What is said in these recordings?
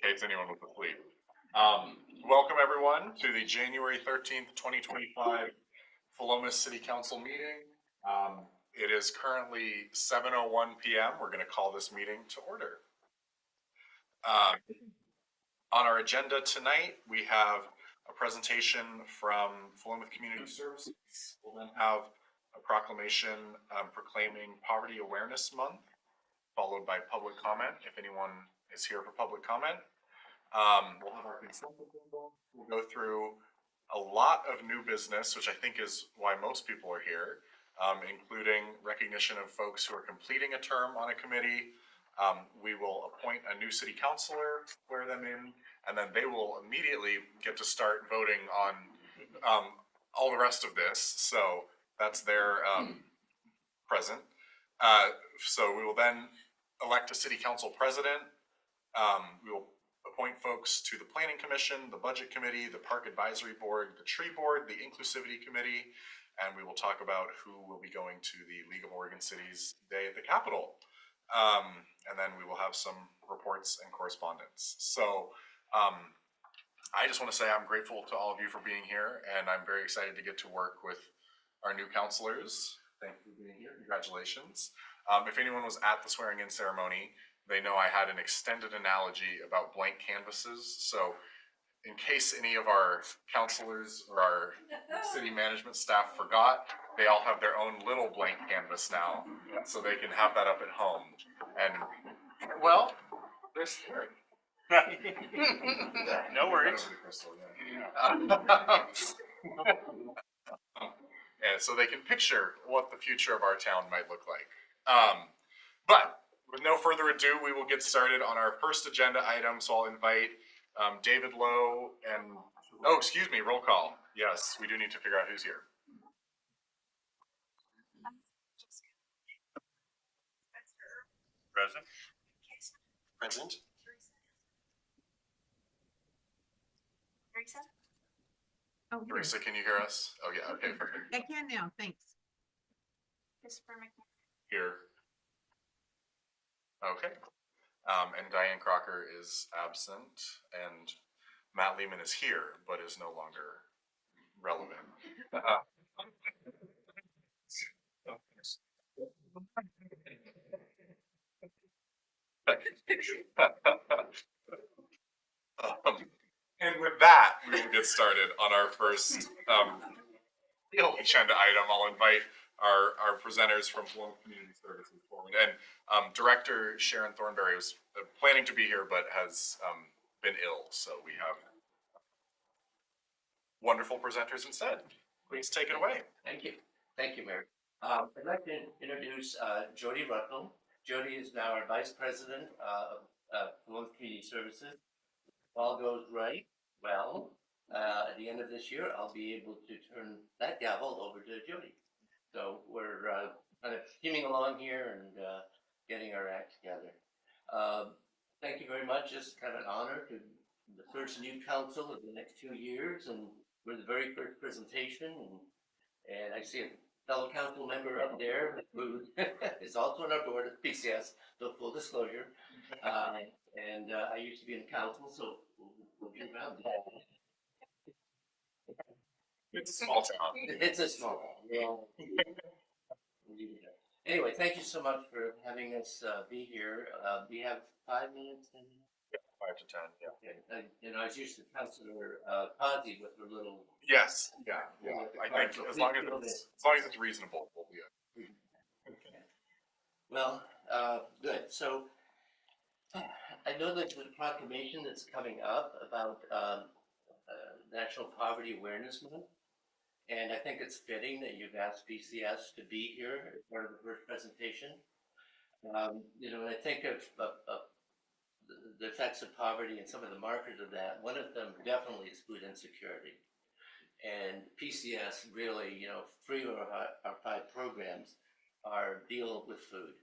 case anyone was asleep. Welcome everyone to the January 13th, 2025 Philomath City Council meeting. It is currently 7:01 p.m. We're going to call this meeting to order. On our agenda tonight, we have a presentation from Philomath Community Services. We'll then have a proclamation proclaiming Poverty Awareness Month, followed by public comment, if anyone is here for public comment. We'll have our consent agenda. We'll go through a lot of new business, which I think is why most people are here, including recognition of folks who are completing a term on a committee. We will appoint a new city councilor, swear them in, and then they will immediately get to start voting on all the rest of this. So that's their present. So we will then elect a city council president. We will appoint folks to the Planning Commission, the Budget Committee, the Park Advisory Board, the Tree Board, the Inclusivity Committee, and we will talk about who will be going to the League of Oregon Cities Day at the Capitol. And then we will have some reports and correspondence. So I just want to say I'm grateful to all of you for being here, and I'm very excited to get to work with our new counselors. Thank you for being here. Congratulations. If anyone was at the swearing-in ceremony, they know I had an extended analogy about blank canvases. So in case any of our counselors or our city management staff forgot, they all have their own little blank canvas now, so they can have that up at home. And, well, there's scary. No worries. And so they can picture what the future of our town might look like. But with no further ado, we will get started on our first agenda item. So I'll invite David Lowe and, oh, excuse me, roll call. Yes, we do need to figure out who's here. Present. Present. Teresa? Oh, Teresa, can you hear us? Oh yeah, okay, perfect. I can now, thanks. Christopher McKenna? Here. Okay. And Diane Crocker is absent, and Matt Lehman is here, but is no longer relevant. And with that, we will get started on our first agenda item. I'll invite our presenters from Philomath Community Services forward. And Director Sharon Thornberry was planning to be here, but has been ill. So we have wonderful presenters instead. Please take it away. Thank you. Thank you, Mary. I'd like to introduce Jody Ruckle. Jody is now our Vice President of Philomath Community Services. If all goes right, well, at the end of this year, I'll be able to turn that gavel over to Jody. So we're kind of steaming along here and getting our act together. Thank you very much. It's kind of an honor to the first new council of the next 2 years, and we're the very first presentation. And I see a fellow council member up there who is also on our board at PCS, so full disclosure. And I used to be in council, so we'll be around. It's a small town. It's a small town. Anyway, thank you so much for having us be here. We have 5 minutes. And... Yeah, 5 to 10. Yeah. Okay. You know, I was used to Councilor Pazzi with her little. Yes. Yeah. Yeah. I think as long as it's reasonable, we'll be good. Okay. Well, good. So I know that the proclamation that's coming up about National Poverty Awareness Month. And I think it's fitting that you've asked PCS to be here as part of the first presentation. You know, when I think of the effects of poverty and some of the markers of that, one of them definitely is food insecurity. And PCS really, you know, 3 of our 5 programs are deal with food.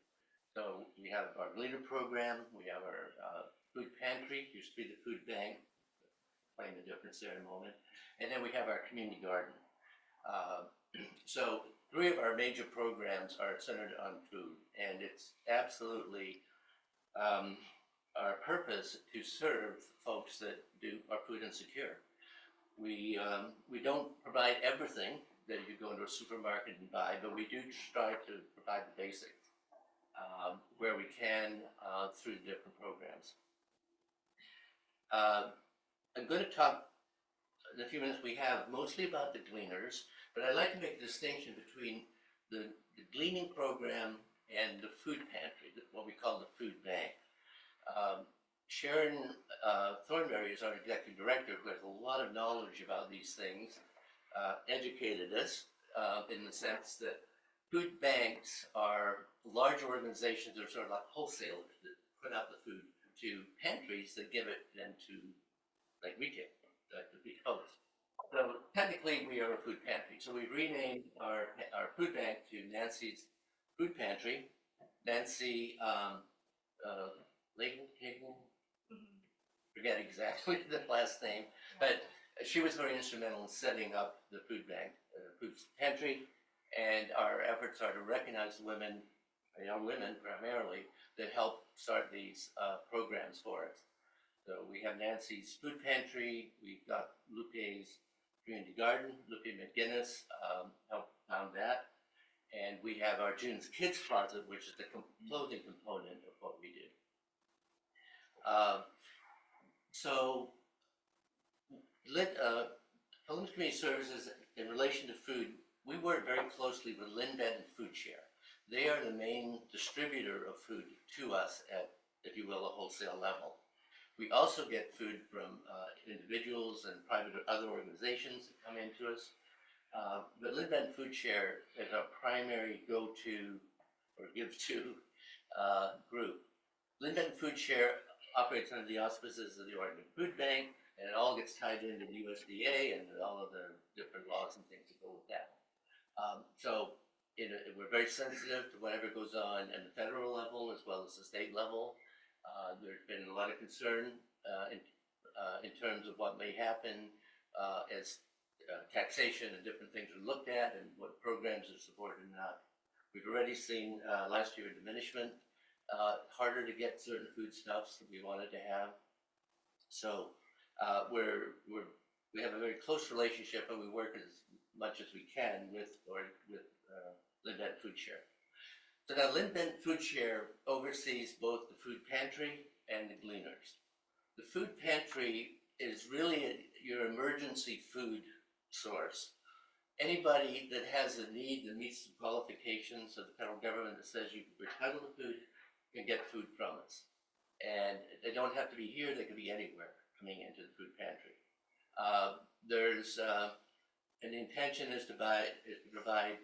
So we have our leader program, we have our food pantry, used to be the food bank, explain the difference there in a moment, and then we have our community garden. So 3 of our major programs are centered on food, and it's absolutely our purpose to serve folks that are food insecure. We don't provide everything that you go into a supermarket and buy, but we do strive to provide the basics where we can through different programs. I'm going to talk in the few minutes we have mostly about the gleaners, but I'd like to make a distinction between the gleaning program and the food pantry, what we call the food bank. Sharon Thornberry is our executive director, who has a lot of knowledge about these things, educated us in the sense that food banks are large organizations that are sort of like wholesalers that put out the food to pantries that give it then to like retail, to be hosts. So technically we are a food pantry. So we renamed our food bank to Nancy's Food Pantry. Nancy forget exactly the last name, but she was very instrumental in setting up the food bank, food pantry, and our efforts are to recognize women, young women primarily, that help start these programs for us. So we have Nancy's Food Pantry, we've got Lupe's Community Garden, Lupe McGinnis helped found that, and we have our June's Kids Closet, which is the clothing component of what we do. So, Philomath Community Services, in relation to food, we work very closely with Lynn Benton Food Share. They are the main distributor of food to us at, if you will, a wholesale level. We also get food from individuals and private or other organizations that come into us. But Lynn Benton Food Share is our primary go-to or give-to group. Lynn Benton Food Share operates under the auspices of the Oregon Food Bank, and it all gets tied into the USDA and all of the different laws and things that go with that. So we're very sensitive to whatever goes on at the federal level as well as the state level. There's been a lot of concern in terms of what may happen as taxation and different things are looked at and what programs are supported or not. We've already seen last year a diminishment, harder to get certain foodstuffs that we wanted to have. So we have a very close relationship, and we work as much as we can with Lynn Benton Food Share. So now Lynn Benton Food Share oversees both the food pantry and the gleaners. The food pantry is really your emergency food source. Anybody that has a need that meets the qualifications of the federal government that says you can entitled to food can get food from us. And they don't have to be here, they can be anywhere coming into the food pantry. And the intention is to provide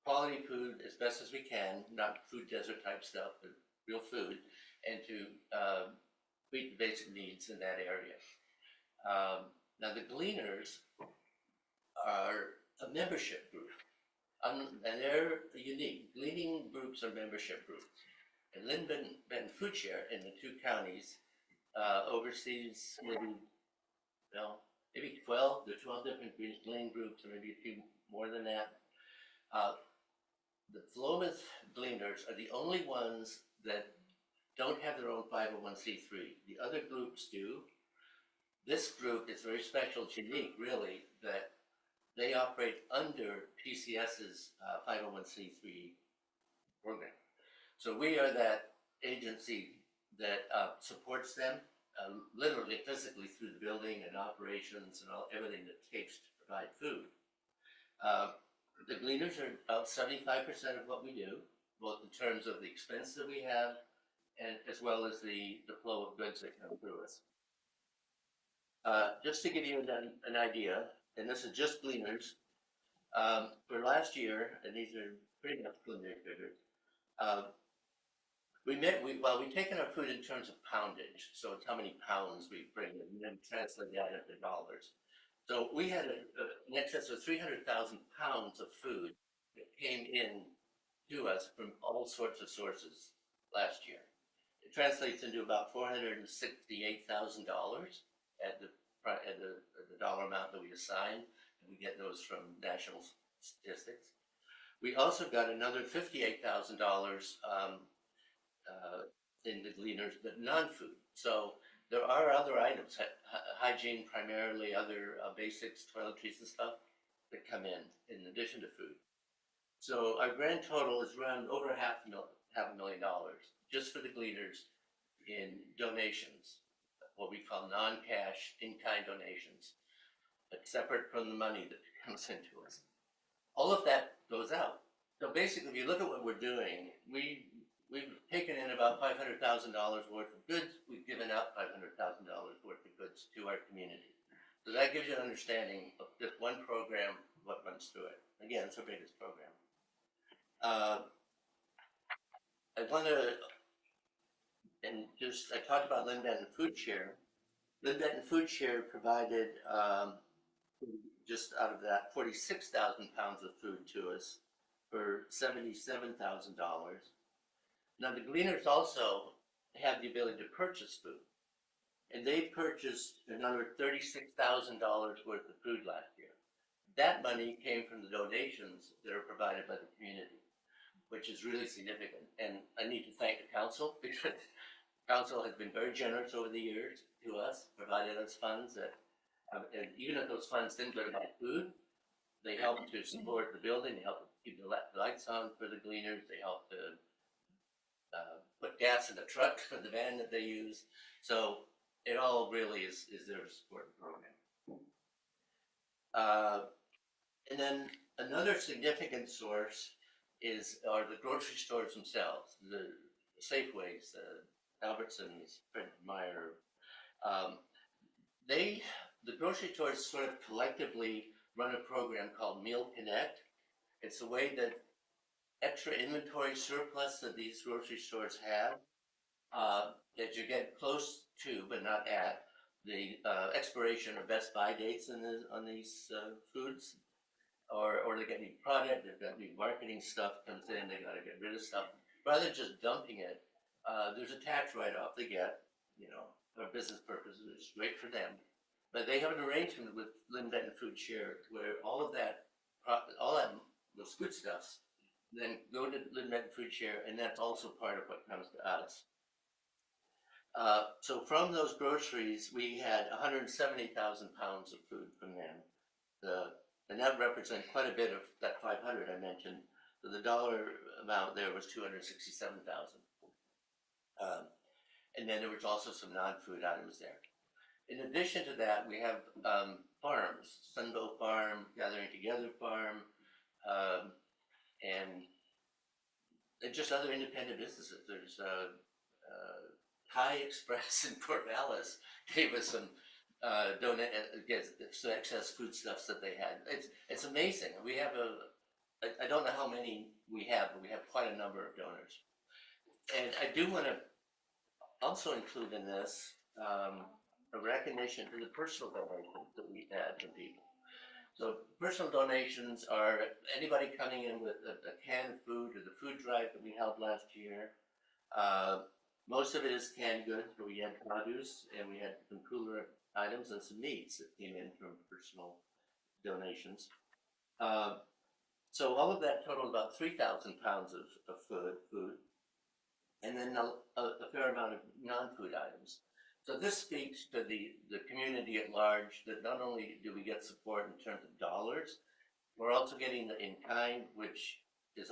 quality food as best as we can, not food desert type stuff, but real food, and to meet the basic needs in that area. Now the gleaners are a membership group, and they're unique. Gleaning groups are membership groups. And Lynn Benton Food Share in the two counties oversees maybe 12 different gleaning groups, or maybe a few more than that. The Philomath Gleaners are the only ones that don't have their own 501c3. The other groups do. This group is very special, it's unique really, that they operate under PCS's 501c3 program. So we are that agency that supports them literally, physically through the building and operations and everything that it takes to provide food. The gleaners are about 75% of what we do, both in terms of the expense that we have and as well as the flow of goods that come through us. Just to give you an idea, and this is just gleaners, for last year, and these are pretty much preliminary figures, we've taken our food in terms of poundage, so it's how many pounds we bring and then translate that into dollars. So we had in excess of 300,000 pounds of food that came in to us from all sorts of sources last year. It translates into about $468,000 at the dollar amount that we assign, and we get those from national statistics. We also got another $58,000 in the gleaners, but non-food. So there are other items, hygiene primarily, other basics, toiletries and stuff that come in addition to food. So our grand total is around over $500,000 just for the gleaners in donations, what we call non-cash in-kind donations, but separate from the money that comes into us. All of that goes out. So basically, if you look at what we're doing, we've taken in about $500,000 worth of goods. We've given out $500,000 worth of goods to our community. So that gives you an understanding of just one program, what runs through it. Again, it's our biggest program. I want to, I talked about Lynn Benton Food Share. Lynn Benton Food Share provided just out of that 46,000 pounds of food to us for $77,000. Now the gleaners also have the ability to purchase food, and they purchased another $36,000 worth of food last year. That money came from the donations that are provided by the community, which is really significant. And I need to thank the council, because council has been very generous over the years to us, provided us funds that, and even if those funds didn't go to buy food, they help to support the building, they help to keep the lights on for the gleaners, they help to put gas in the truck, the van that they use. So it all really is their support program. And then another significant source are the grocery stores themselves, the Safeways, Albertsons, Fred Meyer. The grocery stores sort of collectively run a program called Meal Connect. It's a way that extra inventory surplus that these grocery stores have, that you get close to but not at the expiration or best by dates on these foods, or they get new product, they've got new marketing stuff comes in, they got to get rid of stuff. Rather than just dumping it, there's a tax write-off they get, for business purposes. It's great for them. But they have an arrangement with Lynn Benton Food Share where all those foodstuffs then go to Lynn Benton Food Share, and that's also part of what comes to us. So from those groceries, we had 170,000 pounds of food from them. And that represents quite a bit of that 500 I mentioned. So the dollar amount there was 267,000. And then there was also some non-food items there. In addition to that, we have farms, Sunbow Farm, Gathering Together Farm, and just other independent businesses. There's Thai Express in Corvallis gave us some some excess foodstuffs that they had. It's amazing. We have I don't know how many we have, but we have quite a number of donors. And I do want to also include in this a recognition for the personal donations that we had from people. So personal donations are anybody coming in with a can of food, or the food drive that we held last year. Most of it is canned goods, but we had produce, and we had some cooler items and some meats that came in from personal donations. So all of that totaled about 3,000 pounds of food, and then a fair amount of non-food items. So this speaks to the community at large, that not only do we get support in terms of dollars, we're also getting the in-kind, which is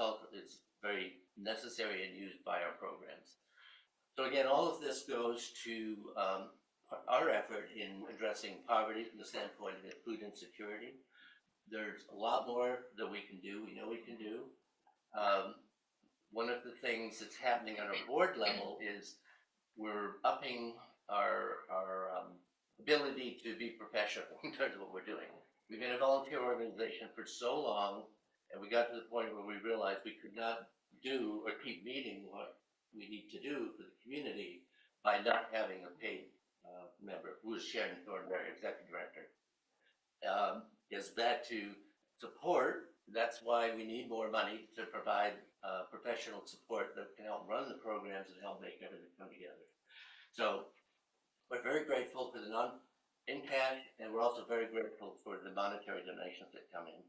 very necessary and used by our programs. So again, all of this goes to our effort in addressing poverty from the standpoint of food insecurity. There's a lot more that we can do. We know we can do. One of the things that's happening on our board level is we're upping our ability to be professional in terms of what we're doing. We've been a volunteer organization for so long, and we got to the point where we realized we could not do or keep meeting what we need to do for the community by not having a paid member, who is Sharon, Thornberry, Executive Director. Is that to support, that's why we need more money to provide professional support that can help run the programs and help make everything come together. So we're very grateful for the in-cash, and we're also very grateful for the monetary donations that come in.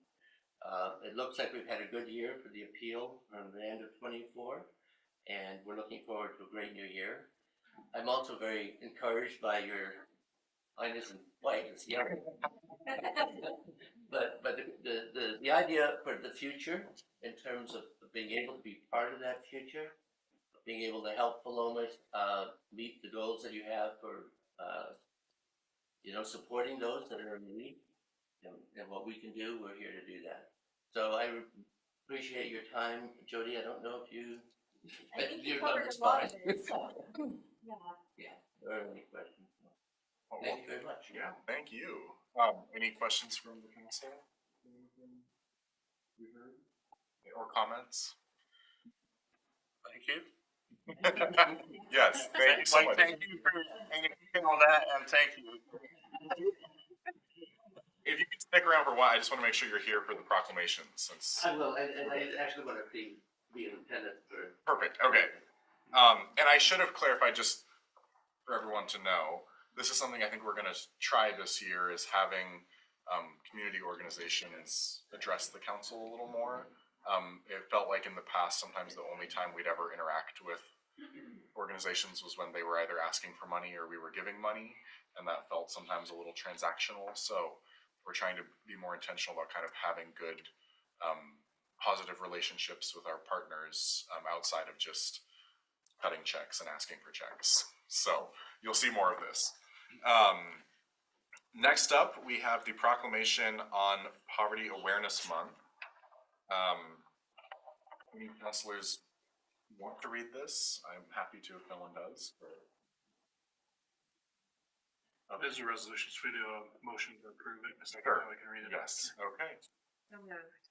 It looks like we've had a good year for the appeal from the end of 24, and we're looking forward to a great new year. I'm also very encouraged by your highness and whiteness, yeah. But the idea for the future, in terms of being able to be part of that future, being able to help Philomath meet the goals that you have for supporting those that are in need, and what we can do, we're here to do that. So I appreciate your time, Jody. I don't know if you. I think you you've covered done this a lot fine. of it, so, yeah. Yeah. Are there any questions? Oh, Thank you very much. Yeah, thank you. Any questions from the council? Or comments? Thank you. Yes, thank you so much. Thank you for all that, and thank you. If you can stick around for a while, I just want to make sure you're here for the proclamation since. I will, and I actually want to be in attendance for. Perfect, okay. And I should have clarified just for everyone to know, this is something I think we're gonna try this year is having community organizations address the council a little more. It felt like in the past, sometimes the only time we'd ever interact with organizations was when they were either asking for money or we were giving money, and that felt sometimes a little transactional. So we're trying to be more intentional about kind of having good, positive relationships with our partners outside of just cutting checks and asking for checks. So you'll see more of this. Next up, we have the proclamation on Poverty Awareness Month. Any councilors want to read this? I'm happy to if no one does. This is a resolution, so we do a motion to approve it. Is that Sure. how I can read it? Yes, okay. So moved.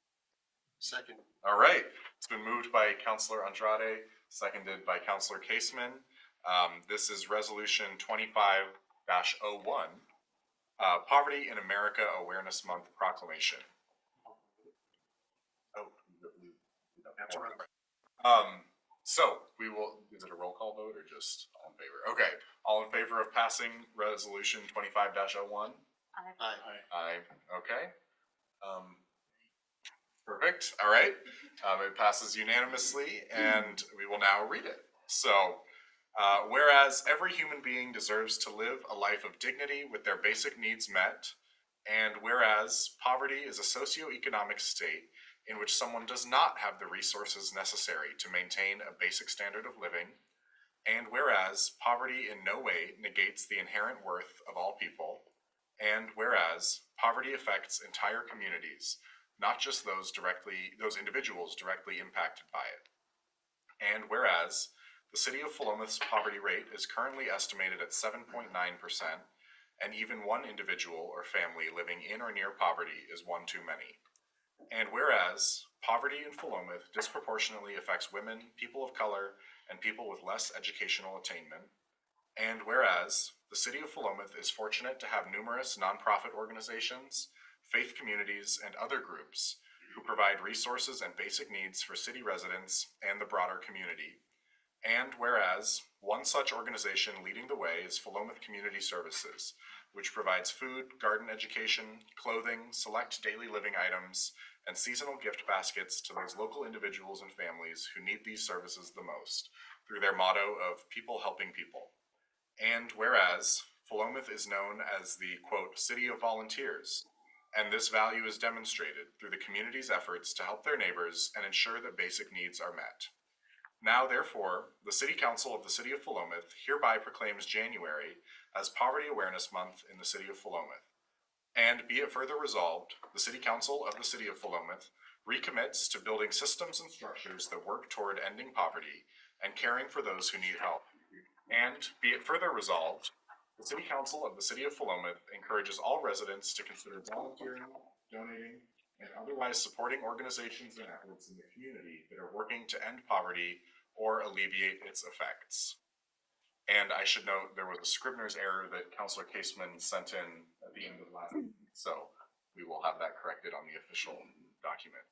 Second. All right, it's been moved by Councilor Andrade, seconded by Councilor Caseman. This is Resolution 25-01, Poverty in America Awareness Month Proclamation. Oh, That's right. So we will, is it a roll call vote or just all in favor? Okay, all in favor of passing Resolution 25-01? Aye. Aye, okay. Perfect, all right. It passes unanimously and we will now read it. So, whereas every human being deserves to live a life of dignity with their basic needs met, and whereas poverty is a socioeconomic state in which someone does not have the resources necessary to maintain a basic standard of living, and whereas poverty in no way negates the inherent worth of all people, and whereas poverty affects entire communities, not just those individuals directly impacted by it. And whereas the city of Philomath's poverty rate is currently estimated at 7.9%, and even one individual or family living in or near poverty is one too many. And whereas poverty in Philomath disproportionately affects women, people of color, and people with less educational attainment. And whereas the city of Philomath is fortunate to have numerous nonprofit organizations, faith communities, and other groups who provide resources and basic needs for city residents and the broader community. And whereas one such organization leading the way is Philomath Community Services, which provides food, garden education, clothing, select daily living items, and seasonal gift baskets to those local individuals and families who need these services the most, through their motto of people helping people. And whereas Philomath is known as the, quote, city of volunteers, and this value is demonstrated through the community's efforts to help their neighbors and ensure that basic needs are met. Now, therefore, the City Council of the City of Philomath hereby proclaims January as Poverty Awareness Month in the City of Philomath. And be it further resolved, the City Council of the City of Philomath recommits to building systems and structures that work toward ending poverty and caring for those who need help. And be it further resolved, the City Council of the City of Philomath encourages all residents to consider volunteering, donating, and otherwise supporting organizations and efforts in the community that are working to end poverty or alleviate its effects. And I should note there was a Scribner's error that Councilor Caseman sent in at the end of last week, so we will have that corrected on the official document.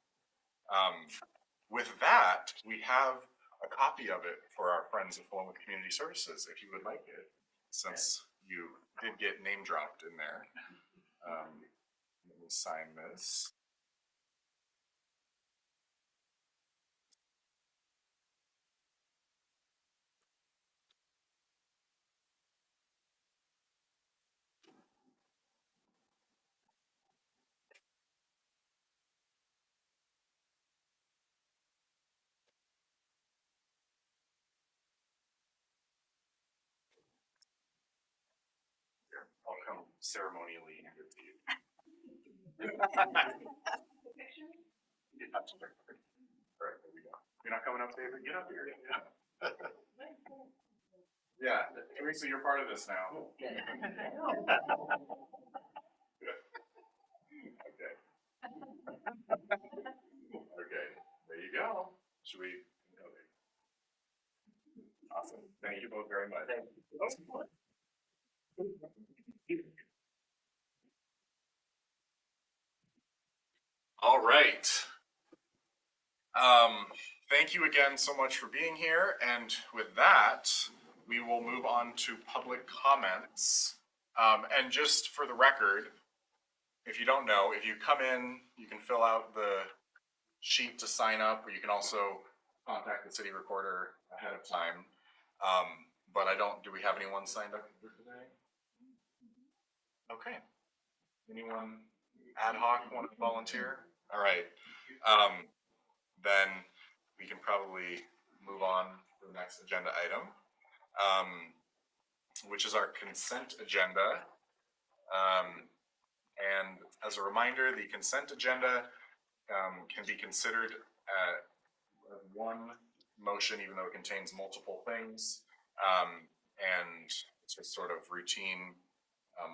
With that, we have a copy of it for our friends at Philomath Community Services, if you would like it, since you did get name dropped in there. Let me sign this. I'll come ceremonially hand it to you. All right, there we go. You're not coming up, David? Get up here. Yeah, Teresa, you're part of this now. Okay. Okay, there you go. Should we? Okay. Awesome. Thank you both very much. All right. Thank you again so much for being here. And with that, we will move on to public comments. And just for the record, if you don't know, if you come in, you can fill out the sheet to sign up, or you can also contact the city recorder ahead of time. But do we have anyone signed up for today? Okay. Anyone ad hoc want to volunteer? All right. Then we can probably move on to the next agenda item, which is our consent agenda. And as a reminder, the consent agenda can be considered as one motion, even though it contains multiple things. And it's just sort of routine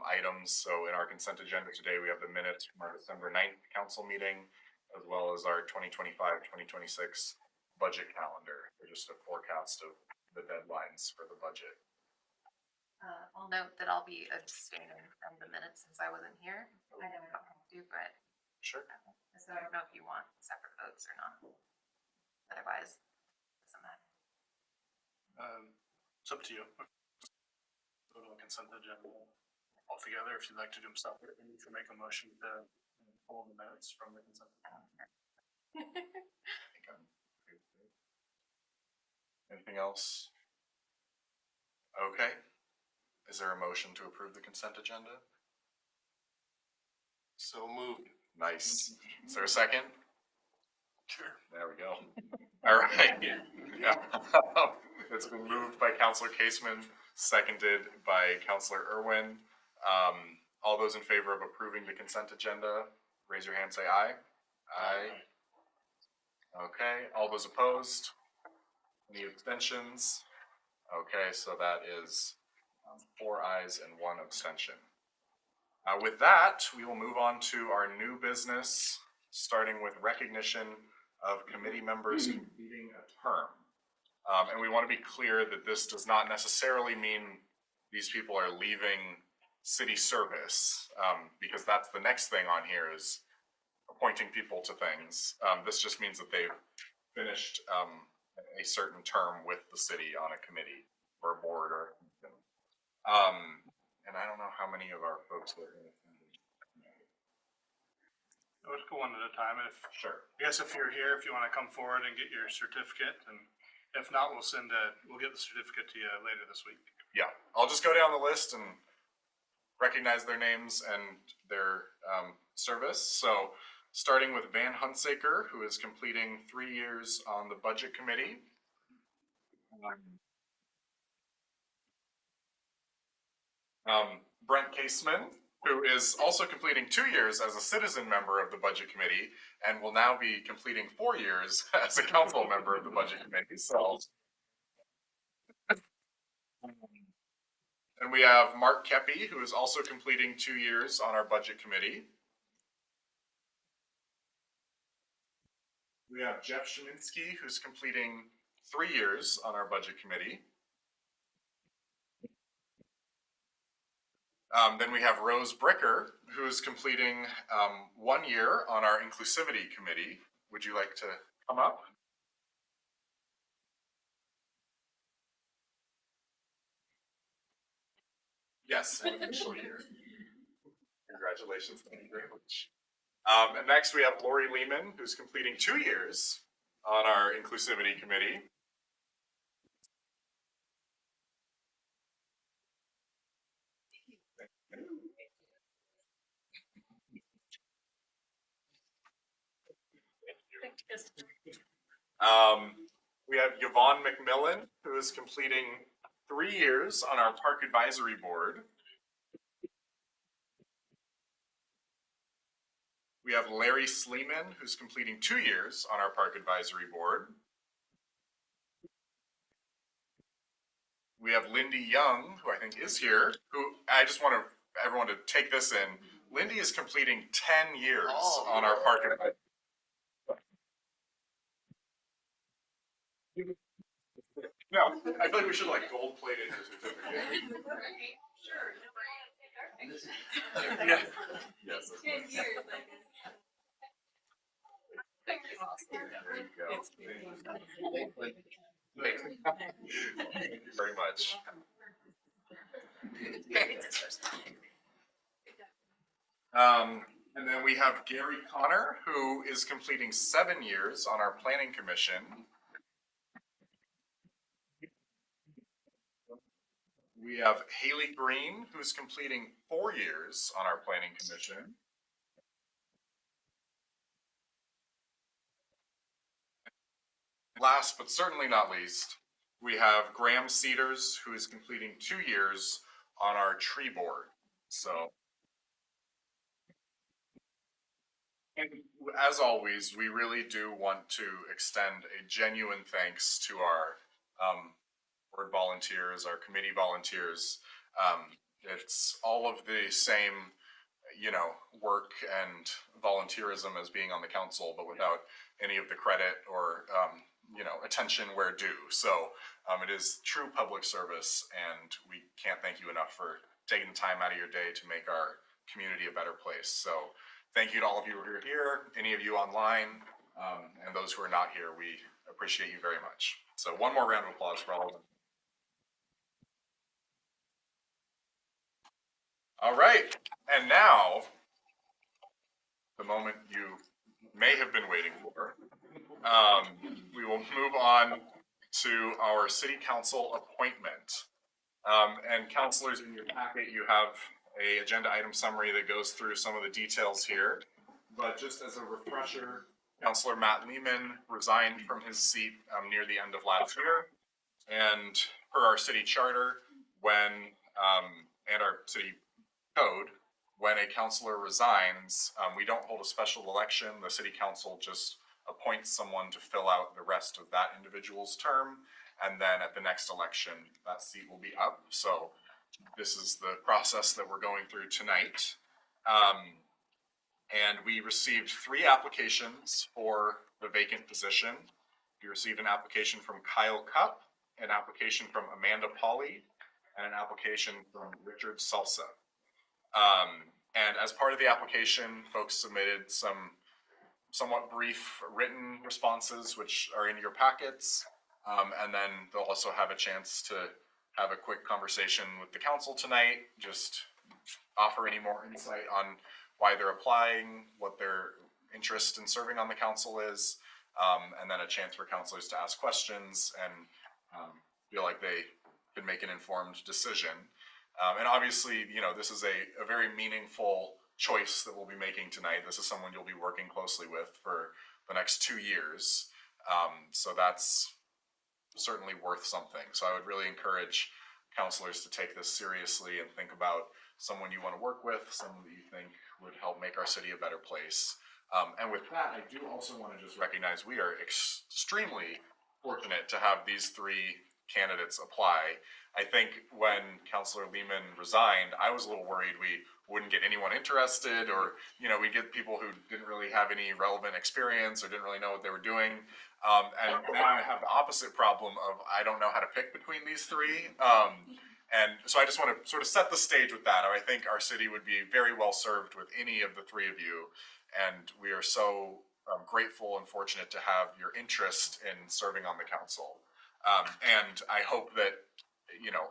items. So in our consent agenda today, we have the minutes from our December 9th council meeting, as well as our 2025-2026 budget calendar. They're just a forecast of the deadlines for the budget. I'll note that I'll be abstaining from the minutes since I wasn't here. I know I don't have to, but Sure. so I don't know if you want separate votes or not. Otherwise, it doesn't matter. It's up to you. Go to the consent agenda altogether. If you'd like to do them separate, then you can make a motion to pull the minutes from the consent agenda. I think I'm okay with it. Anything else? Okay. Is there a motion to approve the consent agenda? So moved. Nice. Is there a second? Sure. There we go. All right. Yeah. It's been moved by Councilor Caseman, seconded by Councilor Irwin. All those in favor of approving the consent agenda, raise your hand, say aye. Aye. Okay. All those opposed? Any abstentions? Okay, so that is 4 ayes and 1 abstention. With that, we will move on to our new business, starting with recognition of committee members completing a term. And we want to be clear that this does not necessarily mean these people are leaving city service, because that's the next thing on here is appointing people to things. This just means that they've finished a certain term with the city on a committee or a board or and I don't know how many of our folks are in attendance. Let's go one at a time. Sure. I guess if you're here, if you want to come forward and get your certificate, and if not, we'll get the certificate to you later this week. Yeah, I'll just go down the list and recognize their names and their service. So starting with Van Huntsaker, who is completing 3 years on the budget committee. Brent Caseman, who is also completing 2 years as a citizen member of the budget committee and will now be completing 4 years as a council member of the budget committee. So, and we have Mark Kepi, who is also completing 2 years on our budget committee. We have Jeff Sheminsky, who's completing 3 years on our budget committee. Then we have Rose Bricker, who's completing 1 year on our Inclusivity Committee. Would you like to come up? Yes, an official year. Congratulations, thank you very much. And next we have Lori Lehman, who's completing 2 years on our Inclusivity Committee. We have Yvonne McMillan, who is completing 3 years on our Park Advisory Board. We have Larry Sleeman, who's completing 2 years on our Park Advisory Board. We have Lindy Young, who I think is here, who I just want everyone to take this in. Lindy is completing 10 years on our Park Advisory. No, I feel like we should like gold plate it as a certificate. Yeah. Yes. 10 years, I guess. There you go. Thank you very much. And then we have Gary Connor, who is completing 7 years on our Planning Commission. We have Haley Green, who's completing 4 years on our Planning Commission. Last but certainly not least, we have Graham Cedars, who is completing 2 years on our tree board. So, and as always, we really do want to extend a genuine thanks to our board volunteers, our committee volunteers. It's all of the same, work and volunteerism as being on the council, but without any of the credit or, attention where due. So it is true public service, and we can't thank you enough for taking the time out of your day to make our community a better place. So thank you to all of you who are here, any of you online, and those who are not here. We appreciate you very much. So one more round of applause for all of them. All right, and now, the moment you may have been waiting for, we will move on to our city council appointment. And councilors, in your packet, you have a agenda item summary that goes through some of the details here. But just as a refresher, Councilor Matt Lehman resigned from his seat near the end of last year. And per our city charter, and our city code, when a councilor resigns, we don't hold a special election. The city council just appoints someone to fill out the rest of that individual's term. And then at the next election, that seat will be up. So this is the process that we're going through tonight. And we received 3 applications for the vacant position. We received an application from Kyle Cupp, an application from Amanda Pauley, and an application from Richard Salsa. And as part of the application, folks submitted some somewhat brief written responses, which are in your packets. And then they'll also have a chance to have a quick conversation with the council tonight, just offer any more insight on why they're applying, what their interest in serving on the council is, and then a chance for councilors to ask questions and feel like they can make an informed decision. And obviously, this is a very meaningful choice that we'll be making tonight. This is someone you'll be working closely with for the next 2 years. So that's certainly worth something. So I would really encourage councilors to take this seriously and think about someone you want to work with, someone that you think would help make our city a better place. And with that, I do also want to just recognize we are extremely fortunate to have these 3 candidates apply. I think when Councilor Lehman resigned, I was a little worried we wouldn't get anyone interested, or we'd get people who didn't really have any relevant experience or didn't really know what they were doing. And now I have the opposite problem of I don't know how to pick between these 3. And so I just want to sort of set the stage with that. I think our city would be very well served with any of the 3 of you, and we are so grateful and fortunate to have your interest in serving on the council. And I hope that,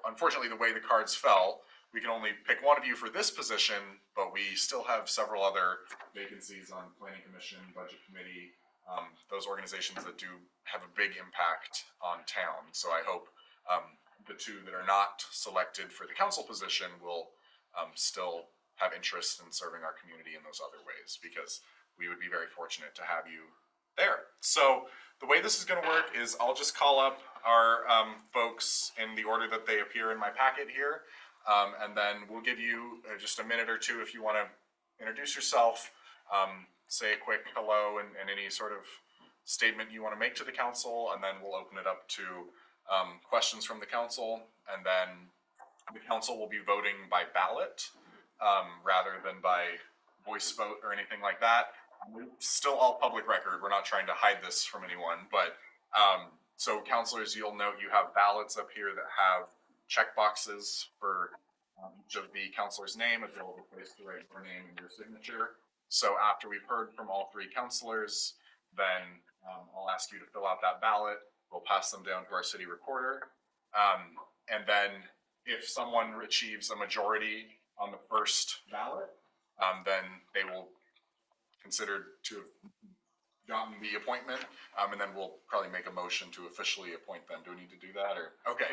unfortunately the way the cards fell, we can only pick one of you for this position, but we still have several other vacancies on Planning Commission, Budget Committee, those organizations that do have a big impact on town. So I hope the 2 that are not selected for the council position will still have interest in serving our community in those other ways, because we would be very fortunate to have you there. So the way this is going to work is I'll just call up our folks in the order that they appear in my packet here. And then we'll give you just a minute or 2 if you want to introduce yourself, say a quick hello and any sort of statement you want to make to the council, and then we'll open it up to questions from the council, and then the council will be voting by ballot rather than by voice vote or anything like that. Still all public record. We're not trying to hide this from anyone, but so councilors, you'll note you have ballots up here that have check boxes for each of the councilor's name, as well as a place to write your name and your signature. So after we've heard from all three councilors, then I'll ask you to fill out that ballot. We'll pass them down to our city recorder. And then if someone achieves a majority on the first ballot, then they will consider to have gotten the appointment, and then we'll probably make a motion to officially appoint them. Do we need to do that, or? Okay,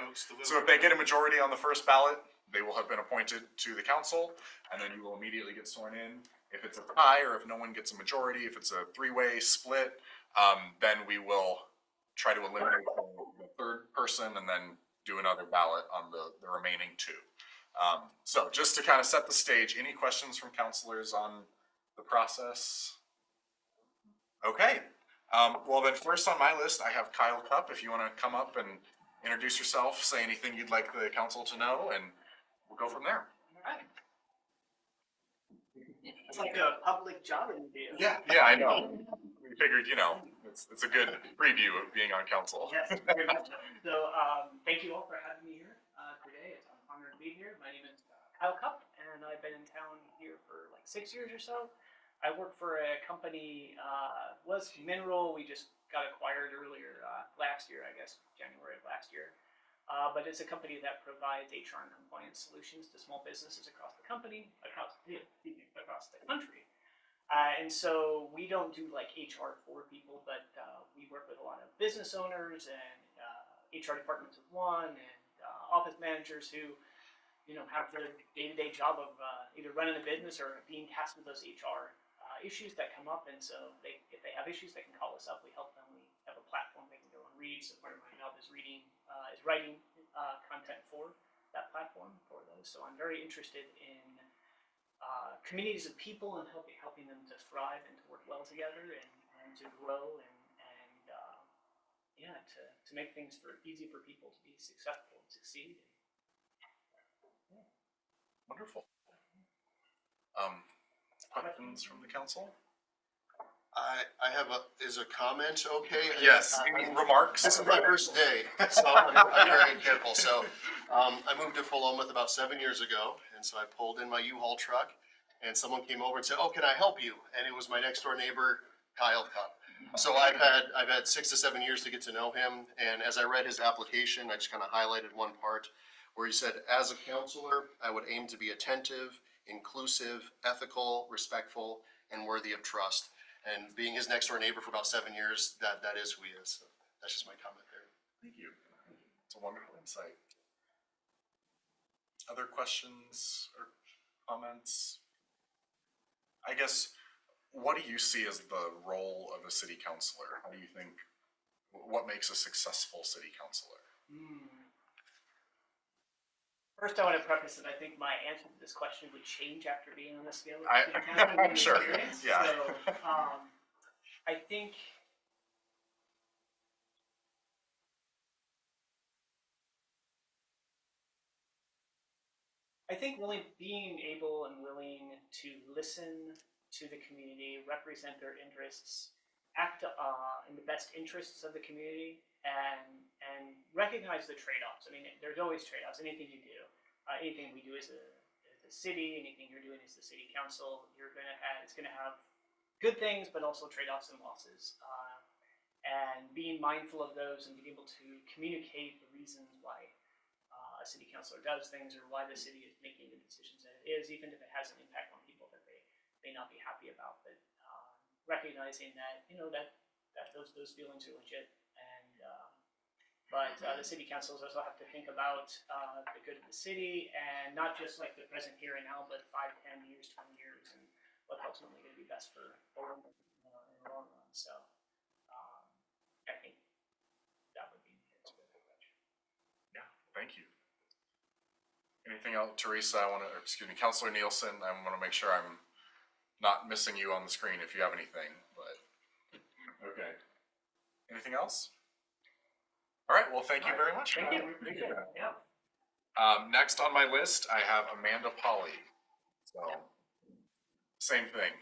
so if they get a majority on the first ballot, they will have been appointed to the council, and then you will immediately get sworn in. If it's a tie, or if no one gets a majority, if it's a three-way split, then we will try to eliminate the third person and then do another ballot on the remaining two. So just to kind of set the stage, any questions from councilors on the process? Okay. Well, then first on my list, I have Kyle Cupp. If you want to come up and introduce yourself, say anything you'd like the council to know, and we'll go from there. Alright. It's like a public job interview. Yeah, I know. We figured, it's a good preview of being on council. Yes, very much so. So, thank you all for having me here today. It's an honor to be here. My name is Kyle Cupp, and I've been in town here for like 6 years or so. I work for a company, was Mineral. We just got acquired earlier last year, I guess, January of last year. But it's a company that provides HR and compliance solutions to small businesses across the country. And so we don't do like HR for people, but we work with a lot of business owners and HR departments of one and office managers who, have the day-to-day job of either running a business or being tasked with those HR issues that come up. And so if they have issues, they can call us up. We help them. We have a platform they can go and read. So part of my job is writing content for that platform for those. So I'm very interested in communities of people and helping them to thrive and to work well together and to grow and to make things easy for people to be successful and succeed. Wonderful. Questions from the council? I have is a comment okay? Yes, any remarks? This is my first day, so I'm very careful. So I moved to Philomath about 7 years ago, and so I pulled in my U-Haul truck, and someone came over and said, "Oh, can I help you?" And it was my next door neighbor, Kyle Cupp. So I've had 6 to 7 years to get to know him, and as I read his application, I just kind of highlighted one part where he said, "As a counselor, I would aim to be attentive, inclusive, ethical, respectful, and worthy of trust." And being his next door neighbor for about 7 years, that is who he is. So that's just my comment there. Thank you. It's a wonderful insight. Other questions or comments? I guess, what do you see as the role of a city councilor? How do you think, what makes a successful city councilor? First, I want to preface that I think my answer to this question would change after being on the scale. I'm sure, yeah. So, I think being able and willing to listen to the community, represent their interests, act in the best interests of the community, and recognize the trade-offs. I mean, there's always trade-offs. Anything you do, anything we do as a city, anything you're doing as the city council, it's gonna have good things, but also trade-offs and losses. And being mindful of those and being able to communicate the reasons why a city councilor does things or why the city is making the decisions that it is, even if it has an impact on people that they may not be happy about. But recognizing that that those feelings are legit, and but the city councils also have to think about the good of the city, and not just like the present here and now, but 5, 10 years, 20 years, and what's ultimately going to be best for them in the long run. So I think that would be the answer to that question. Yeah, thank you. Anything else, Teresa? Councilor Nielsen, I want to make sure I'm not missing you on the screen if you have anything, but, okay. Anything else? All right, well, thank you very much. Thank you. Appreciate it. Yeah. Next on my list, I have Amanda Polly. So, same thing.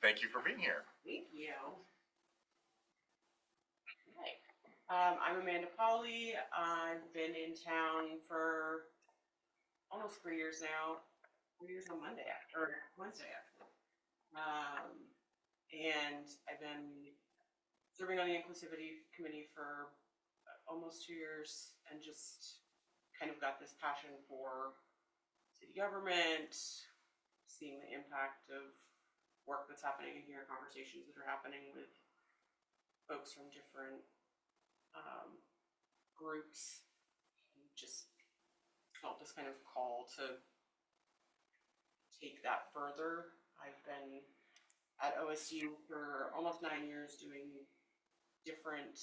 Thank you for being here. Thank you. Okay. I'm Amanda Polly. I've been in town for almost 3 years now. 3 years on Monday, or Wednesday, actually. And I've been serving on the Inclusivity Committee for almost 2 years, and just kind of got this passion for city government, seeing the impact of work that's happening in here, conversations that are happening with folks from different groups. Just felt this kind of call to take that further. I've been at OSU for almost 9 years doing different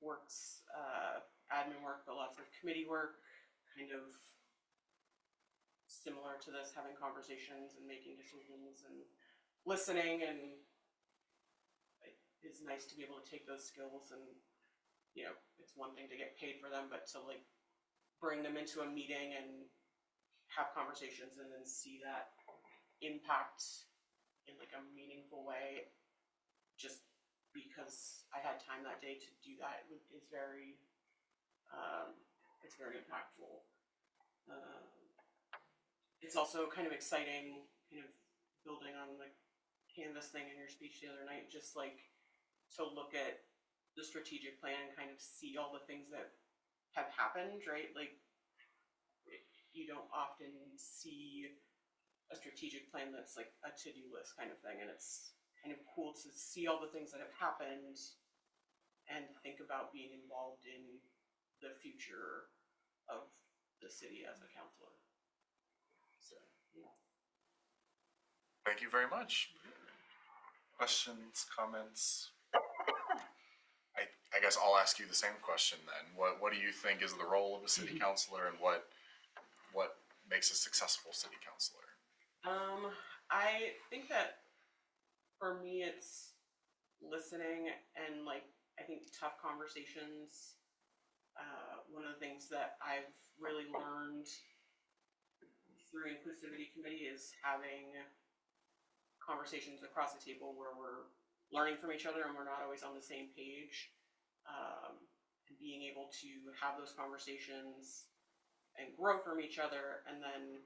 works, admin work, but lots of committee work, kind of similar to this, having conversations and making decisions and listening. And it is nice to be able to take those skills and, you know, it's one thing to get paid for them, but to like bring them into a meeting and have conversations and then see that impact in like a meaningful way, just because I had time that day to do that, is very, it's very impactful. It's also kind of exciting, kind of building on the Canvas thing in your speech the other night, just like to look at the strategic plan and kind of see all the things that have happened, right? Like, you don't often see a strategic plan that's like a to-do list kind of thing, and it's kind of cool to see all the things that have happened and think about being involved in the future of the city as a councilor. So, yeah. Thank you very much. Questions, comments? I guess I'll ask you the same question then. What do you think is the role of a city councilor, and what makes a successful city councilor? I think that for me it's listening and like, I think tough conversations. One of the things that I've really learned through Inclusivity Committee is having conversations across the table where we're learning from each other and we're not always on the same page. And being able to have those conversations and grow from each other, and then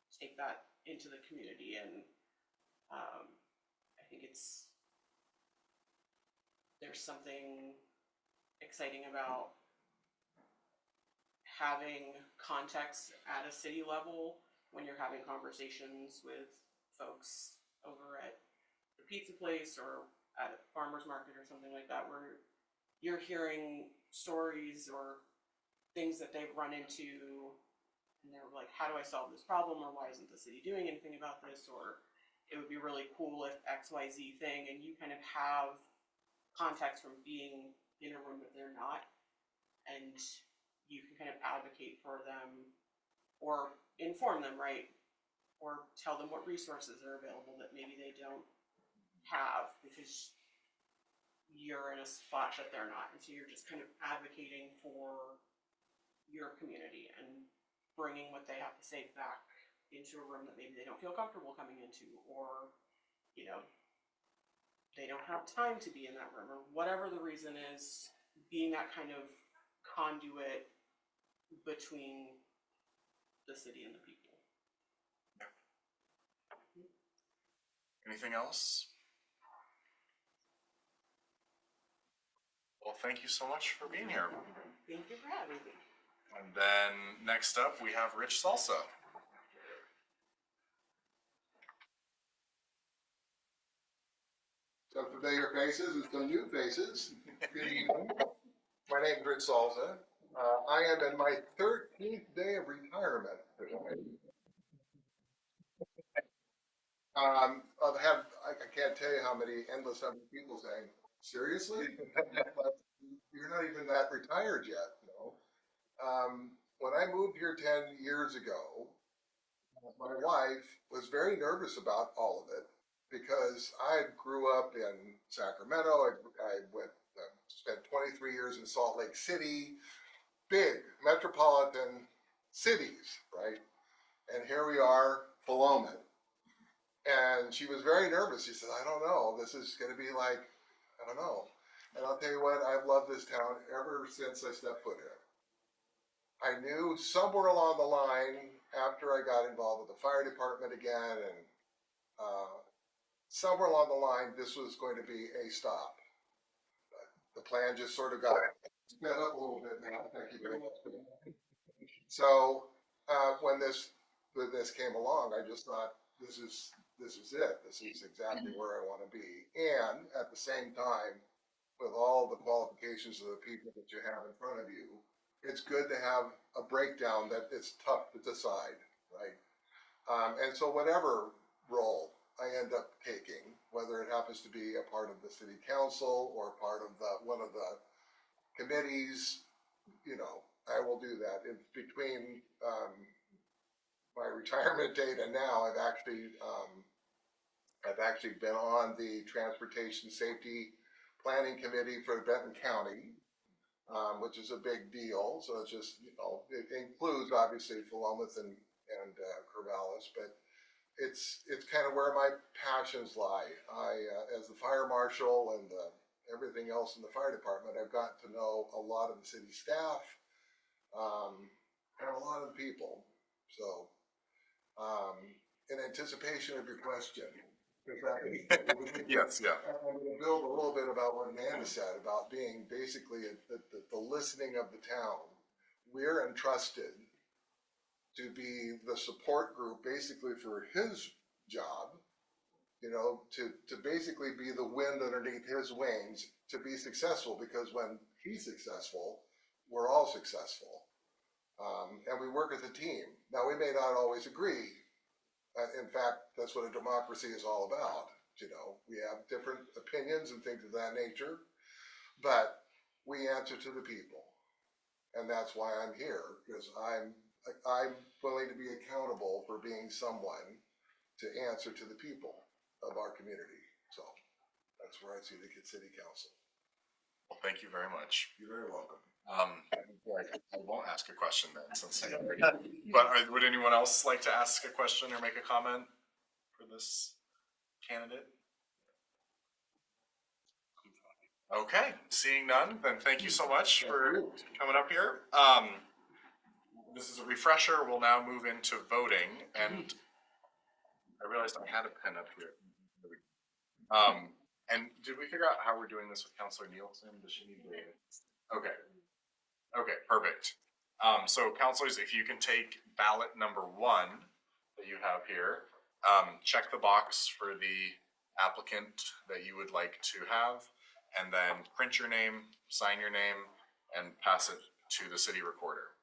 take that into the community. And I think there's something exciting about having context at a city level when you're having conversations with folks over at the pizza place or at a farmer's market or something like that, where you're hearing stories or things that they've run into, and they're like, how do I solve this problem, or why isn't the city doing anything about this, or it would be really cool if XYZ thing, and you kind of have context from being in a room that they're not, and you can kind of advocate for them or inform them, right? Or tell them what resources are available that maybe they don't have because you're in a spot that they're not. And so you're just kind of advocating for your community and bringing what they have to say back into a room that maybe they don't feel comfortable coming into, or, you know, they don't have time to be in that room, or whatever the reason is, being that kind of conduit between the city and the people. Anything else? Well, thank you so much for being here. Thank you for having me. And then next up, we have Rich Salsa. Some familiar faces and some new faces. Good evening. My name is Rich Salza. I am in my 13th day of retirement today. I can't tell you how many endless number of people saying, seriously? You're not even that retired yet, you know? When I moved here 10 years ago, my wife was very nervous about all of it because I grew up in Sacramento. I spent 23 years in Salt Lake City, big metropolitan cities, right? And here we are, Philomath. And she was very nervous. She said, I don't know. This is going to be like, I don't know. And I'll tell you what, I've loved this town ever since I stepped foot in. I knew somewhere along the line, after I got involved with the fire department again, and somewhere along the line, this was going to be a stop. The plan just sort of got sped up a little bit now. Thank you very much. So when this came along, I just thought this is it. This is exactly where I want to be. And at the same time, with all the qualifications of the people that you have in front of you, it's good to have a breakdown that it's tough to decide, right? And so whatever role I end up taking, whether it happens to be a part of the city council or part of one of the committees, you know, I will do that. In between my retirement date and now, I've actually been on the Transportation Safety Planning Committee for Benton County, which is a big deal. So it's just, you know, it includes obviously Philomath and Corvallis, but it's kind of where my passions lie. As the fire marshal and everything else in the fire department, I've got to know a lot of the city staff and a lot of the people. So, in anticipation of your question, Yes, yeah. I'm going to build a little bit about what Amanda said about being basically the listening of the town. We're entrusted to be the support group basically for his job, you know, to basically be the wind underneath his wings to be successful, because when he's successful, we're all successful. And we work as a team. Now, we may not always agree. In fact, that's what a democracy is all about. You know, we have different opinions and things of that nature, but we answer to the people. And that's why I'm here, because I'm willing to be accountable for being someone to answer to the people of our community. So that's where I see the city council. Well, thank you very much. You're very welcome. I won't ask a question then, since I already. But would anyone else like to ask a question or make a comment for this candidate? Okay, seeing none, then thank you so much for coming up here. This is a refresher. We'll now move into voting, and I realized I had a pen up here. And did we figure out how we're doing this with Councilor Nielsen? Does she need to? Okay. Okay, perfect. So councilors, if you can take ballot number 1 that you have here, check the box for the applicant that you would like to have, and then print your name, sign your name, and pass it to the city recorder.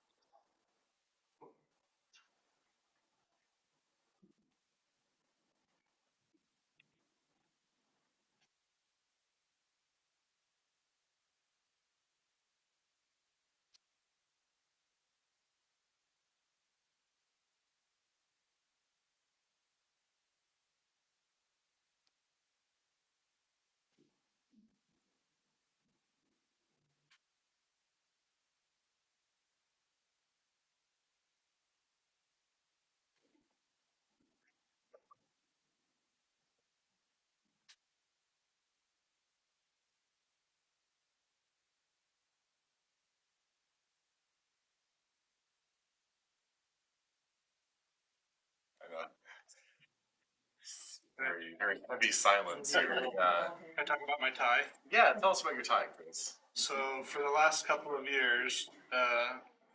Very heavy silence here. Can I talk about my tie? Yeah, tell us about your tie, please. So for the last couple of years,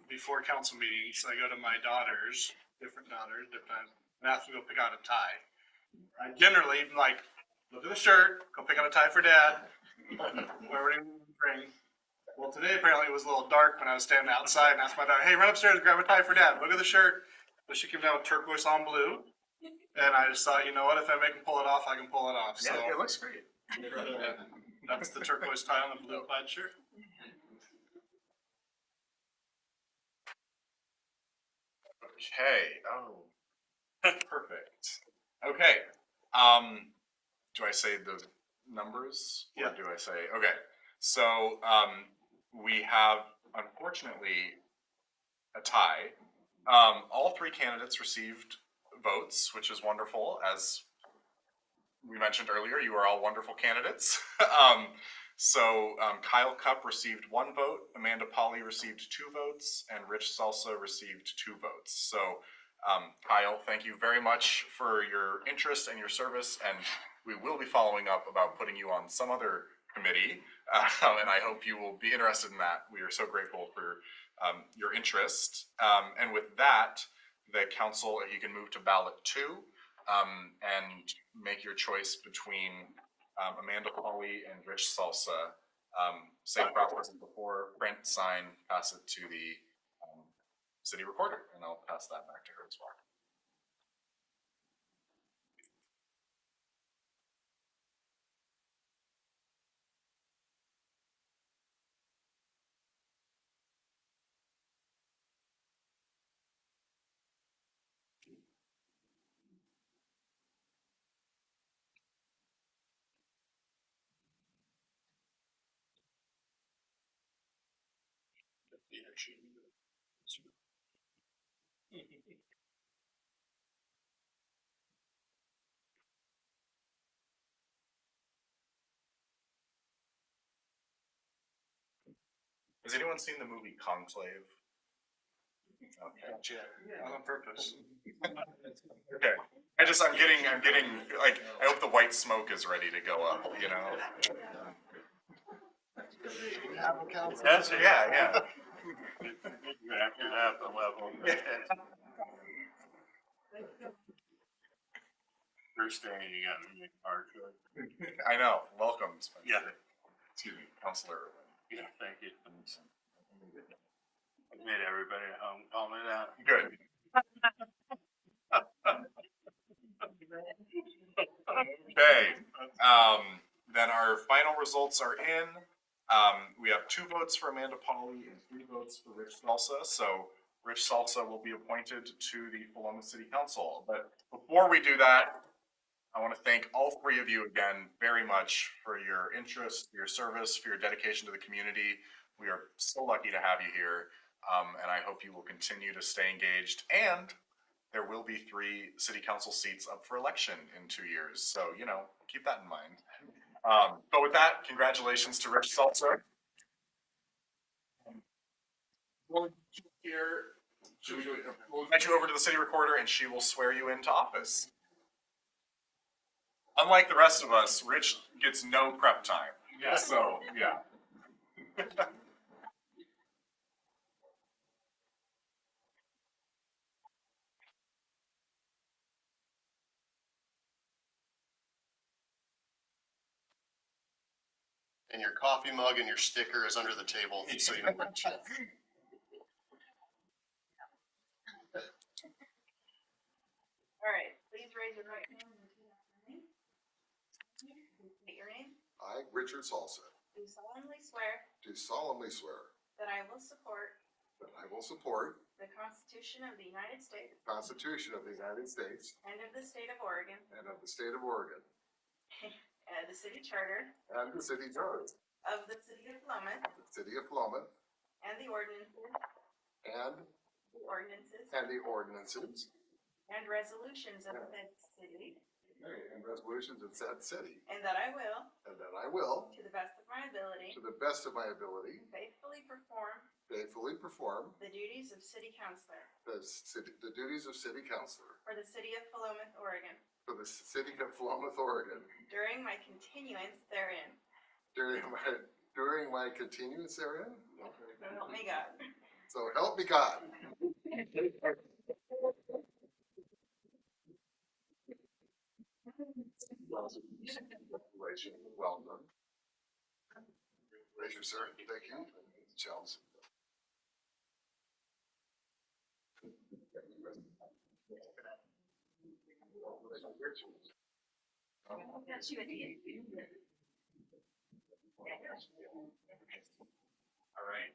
before council meetings, I go to my daughters, different and ask them to go pick out a tie. I generally like, look at the shirt, go pick out a tie for dad, whatever you bring. Well, today apparently it was a little dark when I was standing outside and asked my daughter, hey, run upstairs and grab a tie for dad. Look at the shirt. So she came down with turquoise on blue. And I just thought, you know what, if I make him pull it off, I can pull it off. So Yeah, it looks great. that's the turquoise tie on the blue plaid shirt. Okay, oh, Perfect. Okay. Do I say the numbers? Or Yeah. do I say, okay, so, we have unfortunately a tie. All three candidates received votes, which is wonderful. As we mentioned earlier, you are all wonderful candidates. Kyle Cup received 1 vote, Amanda Polly received 2 votes, and Rich Salsa received 2 votes. So, Kyle, thank you very much for your interest and your service, and we will be following up about putting you on some other committee, and I hope you will be interested in that. We are so grateful for your interest. And with that, the council, you can move to ballot 2 and make your choice between Amanda Polly and Rich Salsa. Same process as before, print, sign, pass it to the city recorder, and I'll pass that back to her as well. Has anyone seen the movie Conclave? Okay. Not on purpose. Okay. I'm getting, like, I hope the white smoke is ready to go up, you know? That's, yeah. After that, the level. First thing you got to make hard choice. I know. Welcome, Spencer. Yeah. Excuse me, Councilor. Yeah, thank you. I made everybody at home call me that. Good. Okay. Then our final results are in. We have 2 votes for Amanda Polly and 3 votes for Rich Salsa. So Rich Salsa will be appointed to the Philomath City Council. But before we do that, I want to thank all 3 of you again very much for your interest, for your service, for your dedication to the community. We are so lucky to have you here, and I hope you will continue to stay engaged. And there will be 3 city council seats up for election in 2 years, so keep that in mind. But with that, congratulations to Rich Salzer. We'll get you over to the city recorder, and she will swear you into office. Unlike the rest of us, Rich gets no prep time. Yeah. So, yeah. And your coffee mug and your sticker is under the table, so you know where to check. All right, please raise your right hand and repeat after me. State your name. I, Richard Salsa, Do solemnly swear do solemnly swear that I will support that I will support the Constitution of the United States the Constitution of the United States and of the State of Oregon and of the State of Oregon and the City Charter and the City Charter of the City of Philomath of the City of Philomath and the ordinances and the ordinances and resolutions of said city, and resolutions of said city, and that I will, and that I will, to the best of my ability, to the best of my ability, faithfully perform perform the duties of City Councilor the duties of City Councilor for the City of Philomath, Oregon, for the City of Philomath, Oregon, during my continuance therein. during my continuance therein. So help me God. So help me God. Congratulations. Well done. Congratulations, sir. Thank you. Chelsea. All right.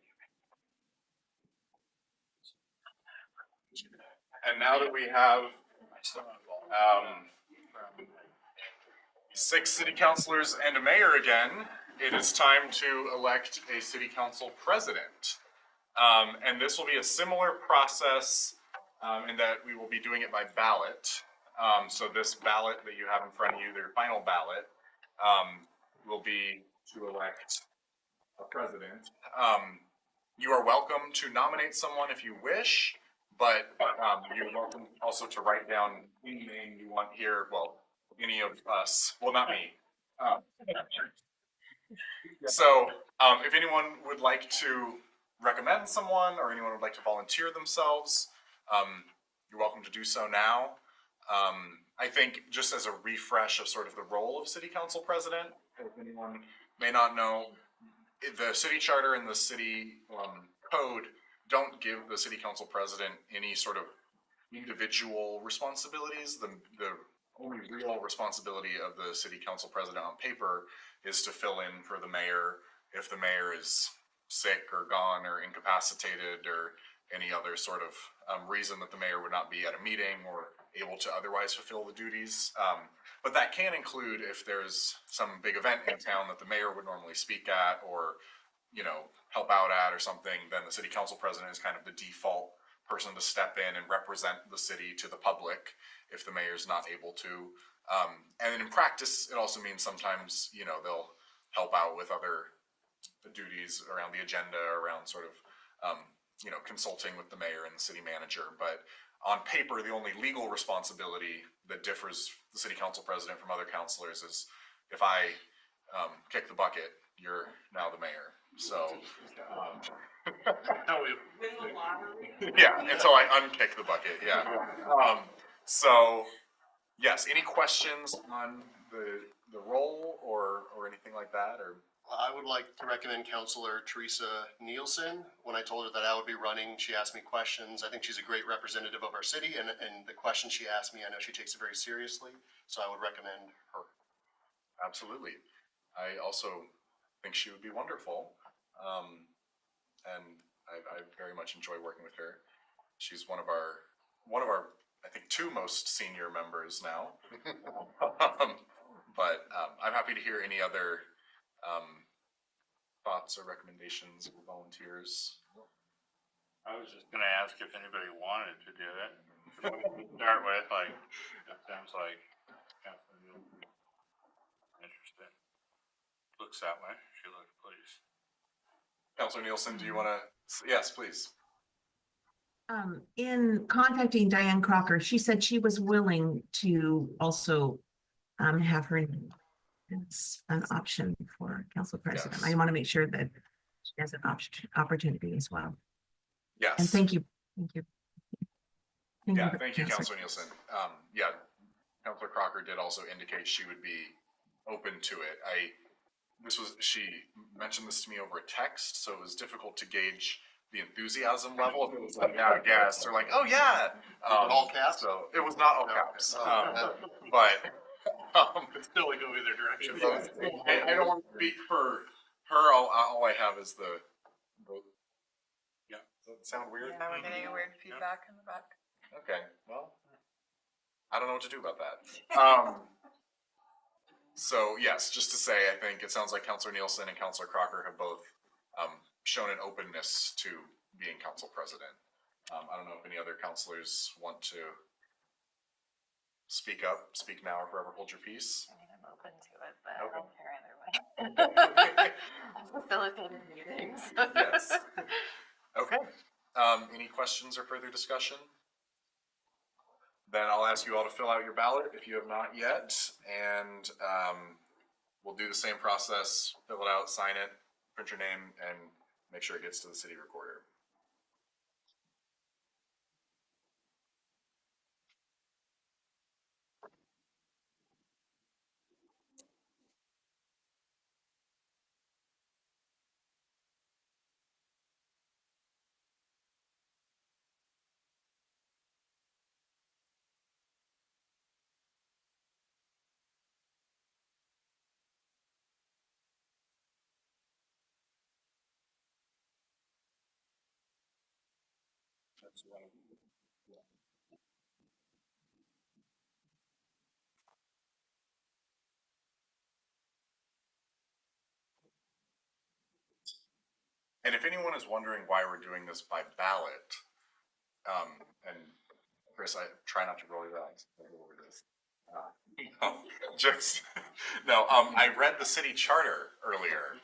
And now that we have Six city councilors and a mayor again. It is time to elect a city council president. And this will be a similar process in that we will be doing it by ballot. So this ballot that you have in front of you, their final ballot, will be to elect a president. You are welcome to nominate someone if you wish, but you're welcome also to write down any name you want here. Well, any of us. Well, not me. So if anyone would like to recommend someone or anyone would like to volunteer themselves, you're welcome to do so now. I think just as a refresh of sort of the role of city council president, if anyone may not know, the city charter and the city code don't give the city council president any sort of individual responsibilities. The only real responsibility of the city council president on paper is to fill in for the mayor if the mayor is sick or gone or incapacitated or any other sort of reason that the mayor would not be at a meeting or able to otherwise fulfill the duties. But that can include if there's some big event in town that the mayor would normally speak at or, you know, help out at or something, then the city council president is kind of the default person to step in and represent the city to the public if the mayor's not able to. And then in practice, it also means sometimes, you know, they'll help out with other duties around the agenda, around sort of, you know, consulting with the mayor and the city manager. But on paper, the only legal responsibility that differs the city council president from other councilors is if I kick the bucket, you're now the mayor. So, Win the lottery. yeah, until I unkick the bucket, yeah. So, yes, any questions on the role or anything like that, or? I would like to recommend Councilor Teresa Nielsen. When I told her that I would be running, she asked me questions. I think she's a great representative of our city, and the questions she asked me, I know she takes it very seriously, so I would recommend her. Absolutely. I also think she would be wonderful. And I very much enjoy working with her. She's one of our, I think, two most senior members now. But I'm happy to hear any other thoughts or recommendations or volunteers. I was just gonna ask if anybody wanted to do it. To start with, like, that sounds like interesting. Looks that way. She looks pleased. Councilor Nielsen, do you want to? Yes, please. In contacting Diane Crocker, she said she was willing to also have her as an option for council president. Yes. I want to make sure that she has an opportunity as well. Yes. And thank you. Thank you. Thank you, Councilor Nielsen. Yeah, Councilor Crocker did also indicate she would be open to it. She mentioned this to me over a text, so it was difficult to gauge the enthusiasm level. If it was like, yeah, I guess, or like, oh yeah. All caps? So it was not all caps. But It's still like go either direction. I don't want to speak for her. All I have is the. Yeah. Does that sound weird? Yeah, we're getting a weird feedback in the back. Okay. Well, I don't know what to do about that. So yes, just to say, I think it sounds like Councilor Nielsen and Councilor Crocker have both shown an openness to being council president. I don't know if any other councilors want to speak up, speak now, or forever hold your peace. I mean, I'm open to it, but I Okay. don't care either way. I'm facilitating meetings. Yes. Okay. Any questions or further discussion? Then I'll ask you all to fill out your ballot if you have not yet, and we'll do the same process, fill it out, sign it, print your name, and make sure it gets to the city recorder. And if anyone is wondering why we're doing this by ballot, and Chris, I try not to roll your eyes. Over this. No, just no. I read the city charter earlier,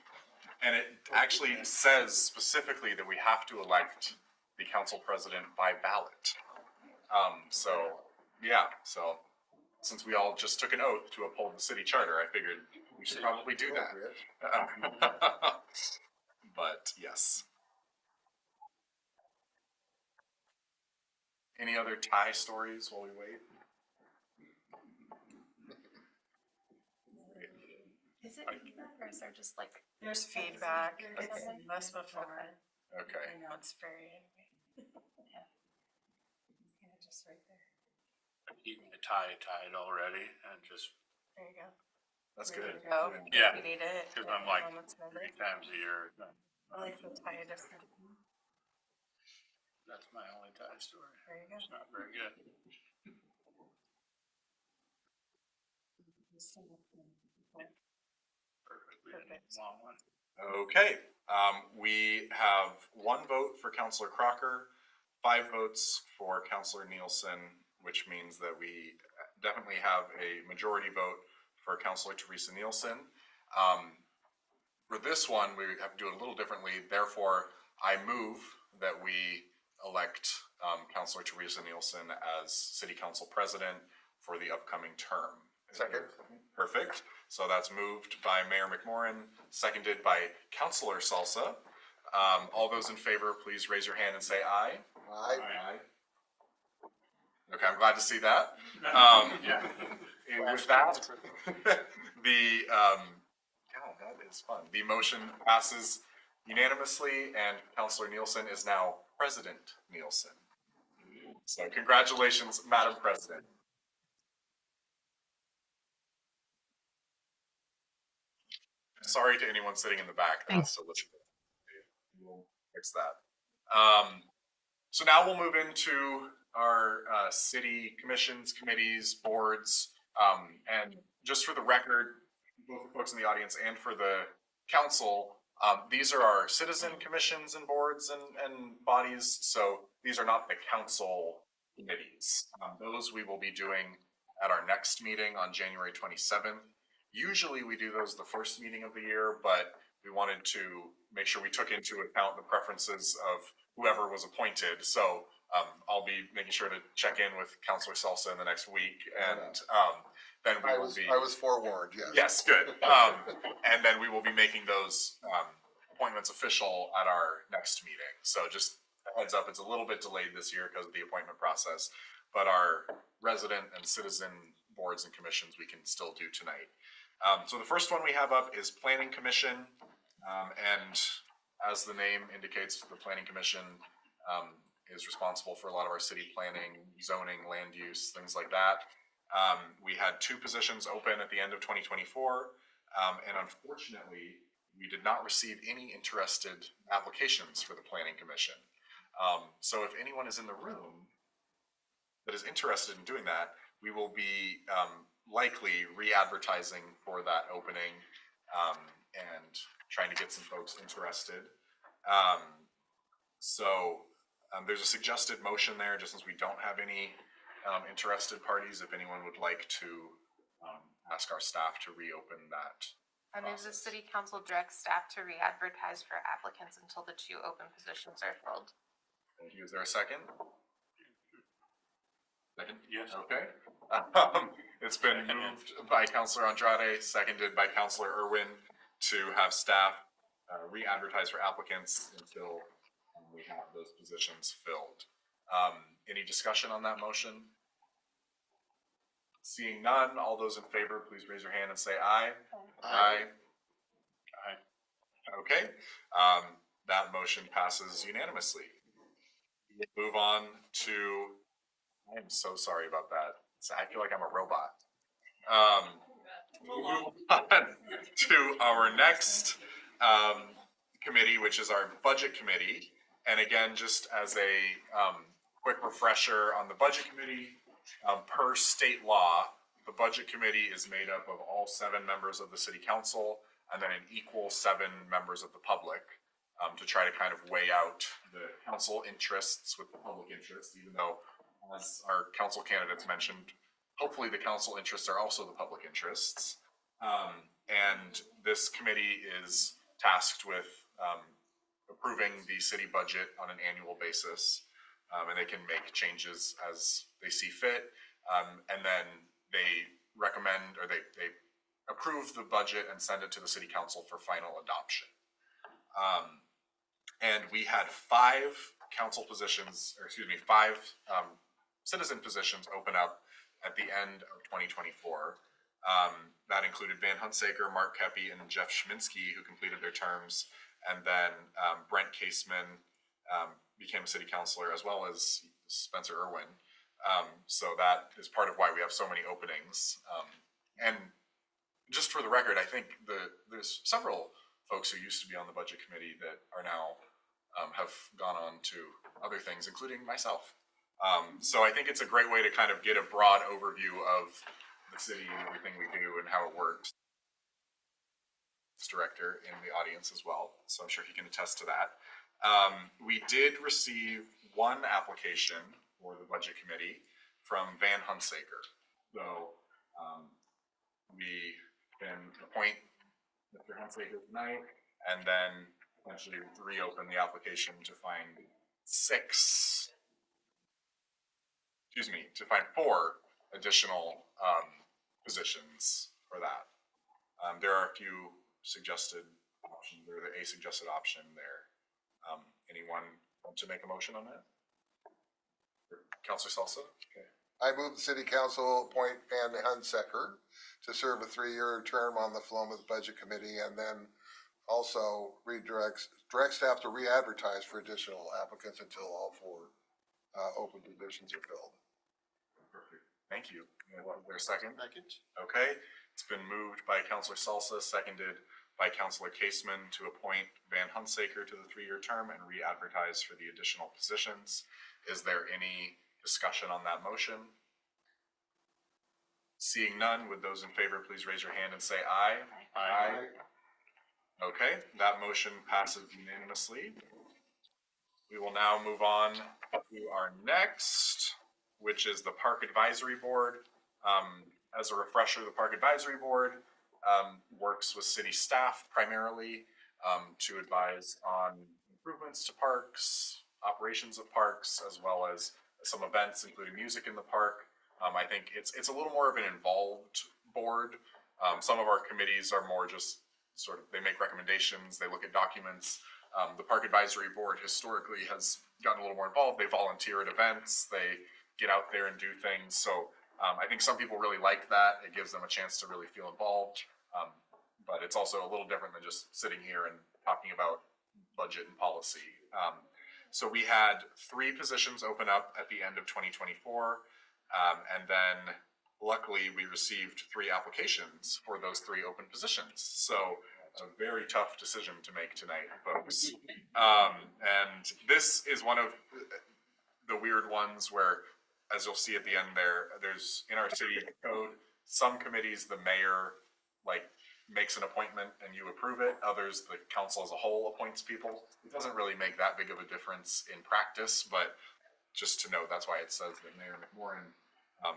and it actually says specifically that we have to elect the council president by ballot. So yeah, so since we all just took an oath to uphold the city charter, I figured we should probably do that. But yes. Any other tie stories while we wait? Is it feedback or is there just like? There's feedback. It's Okay. less before. Okay. I know it's very. Yeah. Yeah, just right there. I'm keeping the tie tied already and just, There you go. That's Ready good. to go. Yeah. If you need it. cause I'm like Moments number. 3 times a year. I like to tie a different. That's my only tie story. There you go. It's not very good. Perfect. We didn't Perfect. want one. Okay, we have 1 vote for Councilor Crocker, 5 votes for Councilor Nielsen, which means that we definitely have a majority vote for Councilor Teresa Nielsen. For this one, we have to do it a little differently. Therefore, I move that we elect Councilor Teresa Nielsen as City Council President for the upcoming term. Second. Perfect. So that's moved by Mayor McMorrin, seconded by Councilor Salsa. All those in favor, please raise your hand and say aye. Aye. Okay, I'm glad to see that. Yeah. And with that, the, God, that is fun. The motion passes unanimously and Councilor Nielsen is now President Nielsen. So congratulations, Madam President. Sorry to anyone sitting in the back that has to listen. We'll fix that. So now we'll move into our city commissions, committees, boards, and just for the record, both the folks in the audience and for the council, these are our citizen commissions and boards and bodies. So these are not the council committees. Those we will be doing at our next meeting on January 27th. Usually we do those the first meeting of the year, but we wanted to make sure we took into account the preferences of whoever was appointed. So I'll be making sure to check in with Councilor Salsa in the next week, and then we will be. I was forewarned, yes. Yes, good. And then we will be making those appointments official at our next meeting. So just a heads up, it's a little bit delayed this year because of the appointment process, but our resident and citizen boards and commissions we can still do tonight. So the first one we have up is Planning Commission, and as the name indicates, the Planning Commission is responsible for a lot of our city planning, zoning, land use, things like that. We had 2 positions open at the end of 2024, and unfortunately, we did not receive any interested applications for the Planning Commission. So if anyone is in the room that is interested in doing that, we will be likely re-advertising for that opening and trying to get some folks interested. There's a suggested motion there, just since we don't have any interested parties, if anyone would like to ask our staff to reopen that. I move the city council direct staff to re-advertise for applicants until the 2 open positions are filled. Thank you. Is there a second? Second? Yes. Okay. It's been moved by Councilor Andrade, seconded by Councilor Irwin to have staff re-advertise for applicants until we have those positions filled. Any discussion on that motion? Seeing none, all those in favor, please raise your hand and say aye. Aye. Aye. Okay, that motion passes unanimously. We'll move on to, I am so sorry about that. I feel like I'm a robot. We'll move on to our next committee, which is our Budget Committee. And again, just as a quick refresher on the Budget Committee, per state law, the Budget Committee is made up of all 7 members of the City Council and then an equal 7 members of the public. to try to kind of weigh out the council interests with the public interest, even though, as our council candidates mentioned, hopefully the council interests are also the public interests. And this committee is tasked with approving the city budget on an annual basis. And they can make changes as they see fit. And then they recommend, or they approve the budget and send it to the city council for final adoption. And we had 5 council positions, or excuse me, 5 citizen positions open up at the end of 2024. That included Van Hunsaker, Mark Kepi, and Jeff Schminsky, who completed their terms. And then Brent Caseman became a city councilor, as well as Spencer Irwin. So that is part of why we have so many openings. And just for the record, I think there's several folks who used to be on the budget committee that are now have gone on to other things, including myself. So I think it's a great way to kind of get a broad overview of the city and everything we do and how it works. Director in the audience as well, so I'm sure he can attest to that. We did receive 1 application for the budget committee from Van Hunsaker. So we can appoint Mr. Hunsaker tonight and then eventually reopen the application to find 4 additional positions for that. There are a few suggested options, or a suggested option there. Anyone want to make a motion on that? Councilor Salsa? Okay. I move the city council appoint Van Hunsaker to serve a 3-year term on the Philomath Budget Committee, and then also direct staff to re-advertise for additional applicants until all 4 open positions are filled. Perfect. Thank you. Is there a second? Second. Okay. It's been moved by Councilor Salsa, seconded by Councilor Caseman to appoint Van Hunsaker to the 3-year term and re-advertise for the additional positions. Is there any discussion on that motion? Seeing none, would those in favor please raise your hand and say aye? Aye. Okay, that motion passes unanimously. We will now move on to our next, which is the Park Advisory Board. As a refresher, the Park Advisory Board works with city staff primarily to advise on improvements to parks, operations of parks, as well as some events, including music in the park. I think it's a little more of an involved board. Some of our committees are more just sort of, they make recommendations, they look at documents. The Park Advisory Board historically has gotten a little more involved. They volunteer at events, they get out there and do things. So I think some people really like that. It gives them a chance to really feel involved. But it's also a little different than just sitting here and talking about budget and policy. So we had 3 positions open up at the end of 2024. And then luckily we received 3 applications for those 3 open positions. So a very tough decision to make tonight, folks. And this is one of the weird ones where, as you'll see at the end there's in our city code, some committees, the mayor makes an appointment and you approve it. Others, the council as a whole appoints people. It doesn't really make that big of a difference in practice, but just to note, that's why it says that Mayor McMorrin, I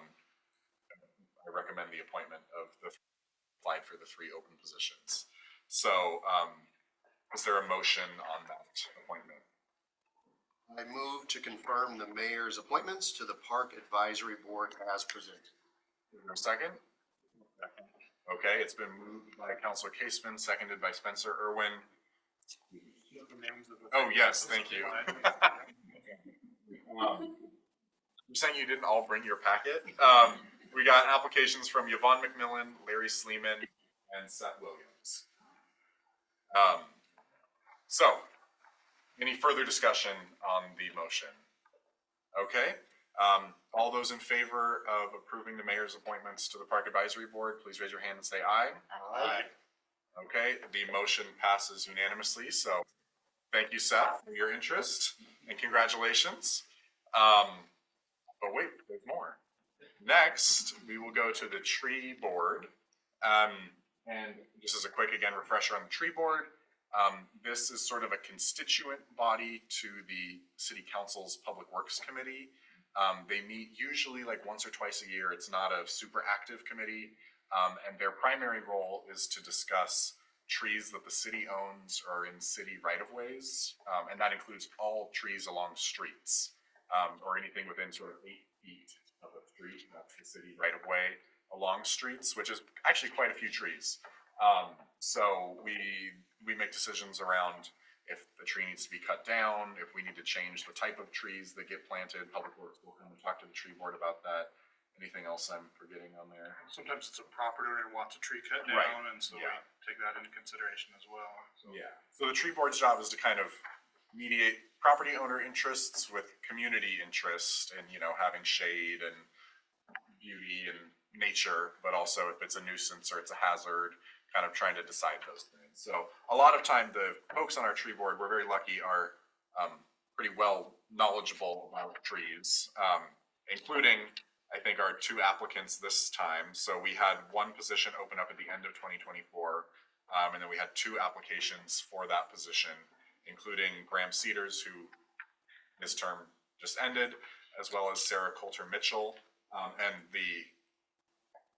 recommend the appointment of applied for the 3 open positions. So, is there a motion on that appointment? I move to confirm the mayor's appointments to the Park Advisory Board as presented. Is there a second? Okay, it's been moved by Councilor Caseman, seconded by Spencer Irwin. Oh, yes, thank you. You're saying you didn't all bring your packet? We got applications from Yvonne McMillan, Larry Sleeman, and Seth Williams. So, any further discussion on the motion? Okay, all those in favor of approving the mayor's appointments to the Park Advisory Board, please raise your hand and say aye. Aye. Okay, the motion passes unanimously, so thank you, Seth, for your interest, and congratulations. But wait, there's more. Next, we will go to the tree board. And just as a quick, again, refresher on the tree board, this is sort of a constituent body to the city council's public works committee. They meet usually like once or twice a year. It's not a super active committee. And their primary role is to discuss trees that the city owns or in city right-of-ways. And that includes all trees along streets, or anything within sort of 8 feet of a street. That's the city right-of-way along streets, which is actually quite a few trees. So we make decisions around if the tree needs to be cut down, if we need to change the type of trees that get planted. Public Works will come and talk to the tree board about that. Anything else I'm forgetting on there? Sometimes it's a property owner who wants a tree cut Right. down, and so Yeah. we take that into consideration as well. So. Yeah. So the tree board's job is to kind of mediate property owner interests with community interest and, you know, having shade and beauty and nature, but also if it's a nuisance or it's a hazard, kind of trying to decide those things. So a lot of time, the folks on our tree board, we're very lucky, are pretty well knowledgeable about trees, including, I think, our 2 applicants this time. So we had 1 position open up at the end of 2024, and then we had 2 applications for that position, including Graham Cedars, who his term just ended, as well as Sarah Coulter Mitchell. And the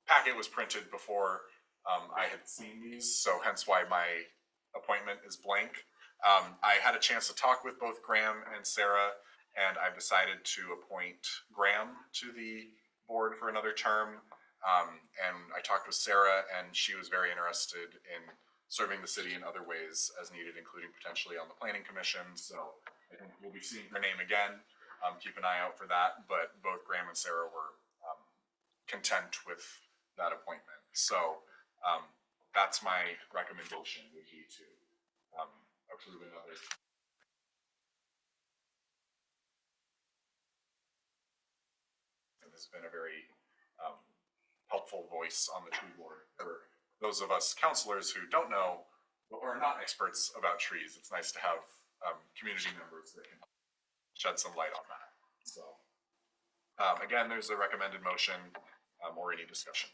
packet was printed before I had seen these, so hence why my appointment is blank. I had a chance to talk with both Graham and Sarah, and I've decided to appoint Graham to the board for another term. And I talked with Sarah, and she was very interested in serving the city in other ways as needed, including potentially on the planning commission. So I think we'll be seeing her name again. Keep an eye out for that. But both Graham and Sarah were content with that appointment. So that's my recommendation, would be to approve another. And this has been a very helpful voice on the tree board for those of us councilors who don't know or are not experts about trees. It's nice to have community members that can shed some light on that. So again, there's a recommended motion or any discussion.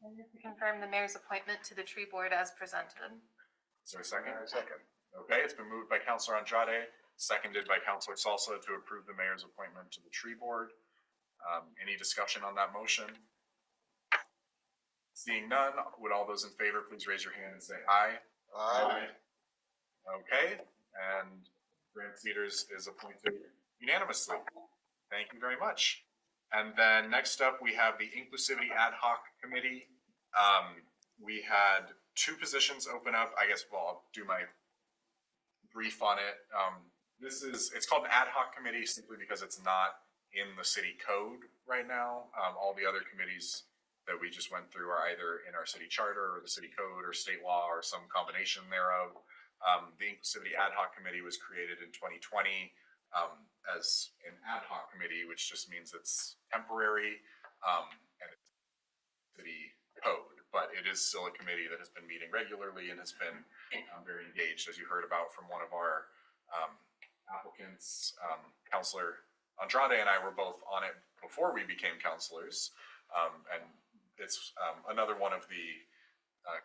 And to confirm the mayor's appointment to the tree board as presented. Is there a second? Second. Okay, it's been moved by Councilor Andrade, seconded by Councilor Salsa to approve the mayor's appointment to the tree board. Any discussion on that motion? Seeing none, would all those in favor please raise your hand and say aye? Aye. Okay, and Grant Cedars is appointed unanimously. Thank you very much. And then next up, we have the Inclusivity Ad Hoc Committee. We had 2 positions open up. I guess, well, I'll do my brief on it. It's called an ad hoc committee simply because it's not in the city code right now. All the other committees that we just went through are either in our city charter or the city code or state law or some combination thereof. The Inclusivity Ad Hoc Committee was created in 2020 as an ad hoc committee, which just means it's temporary and it's city code, but it is still a committee that has been meeting regularly and has been very engaged, as you heard about from one of our applicants. Councilor Andrade and I were both on it before we became councilors, and it's another one of the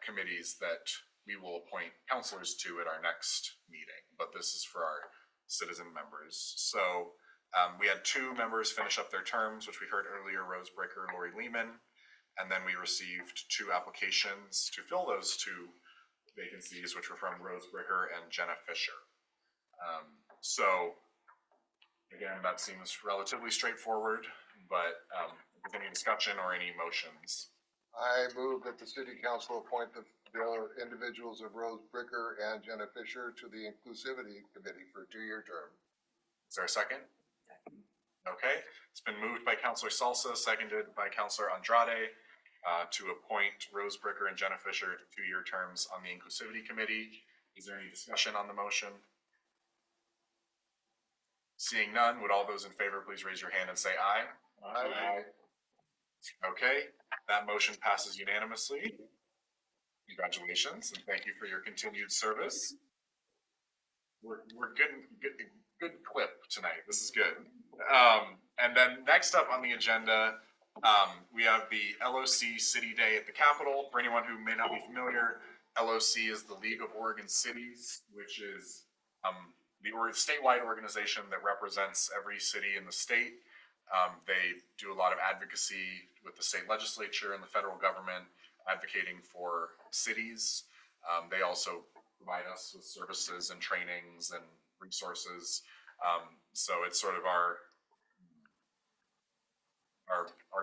committees that we will appoint councilors to at our next meeting, but this is for our citizen members. So we had 2 members finish up their terms, which we heard earlier, Rose Breaker, Lori Lehman, and then we received 2 applications to fill those 2 vacancies, which were from Rose Breaker and Jenna Fisher. So again, that seems relatively straightforward, but if there's any discussion or any motions. I move that the city council appoint the individuals of Rose Bricker and Jenna Fisher to the Inclusivity Committee for a 2-year term. Is there a second? Okay, it's been moved by Councilor Salsa, seconded by Councilor Andrade to appoint Rose Bricker and Jenna Fisher to 2-year terms on the Inclusivity Committee. Is there any discussion on the motion? Seeing none, would all those in favor please raise your hand and say aye? Aye. Okay, that motion passes unanimously. Congratulations, and thank you for your continued service. We're good clip tonight. This is good. And then next up on the agenda, we have the LOC City Day at the Capitol. For anyone who may not be familiar, LOC is the League of Oregon Cities, which is statewide organization that represents every city in the state. They do a lot of advocacy with the state legislature and the federal government, advocating for cities. They also provide us with services and trainings and resources. So it's sort of our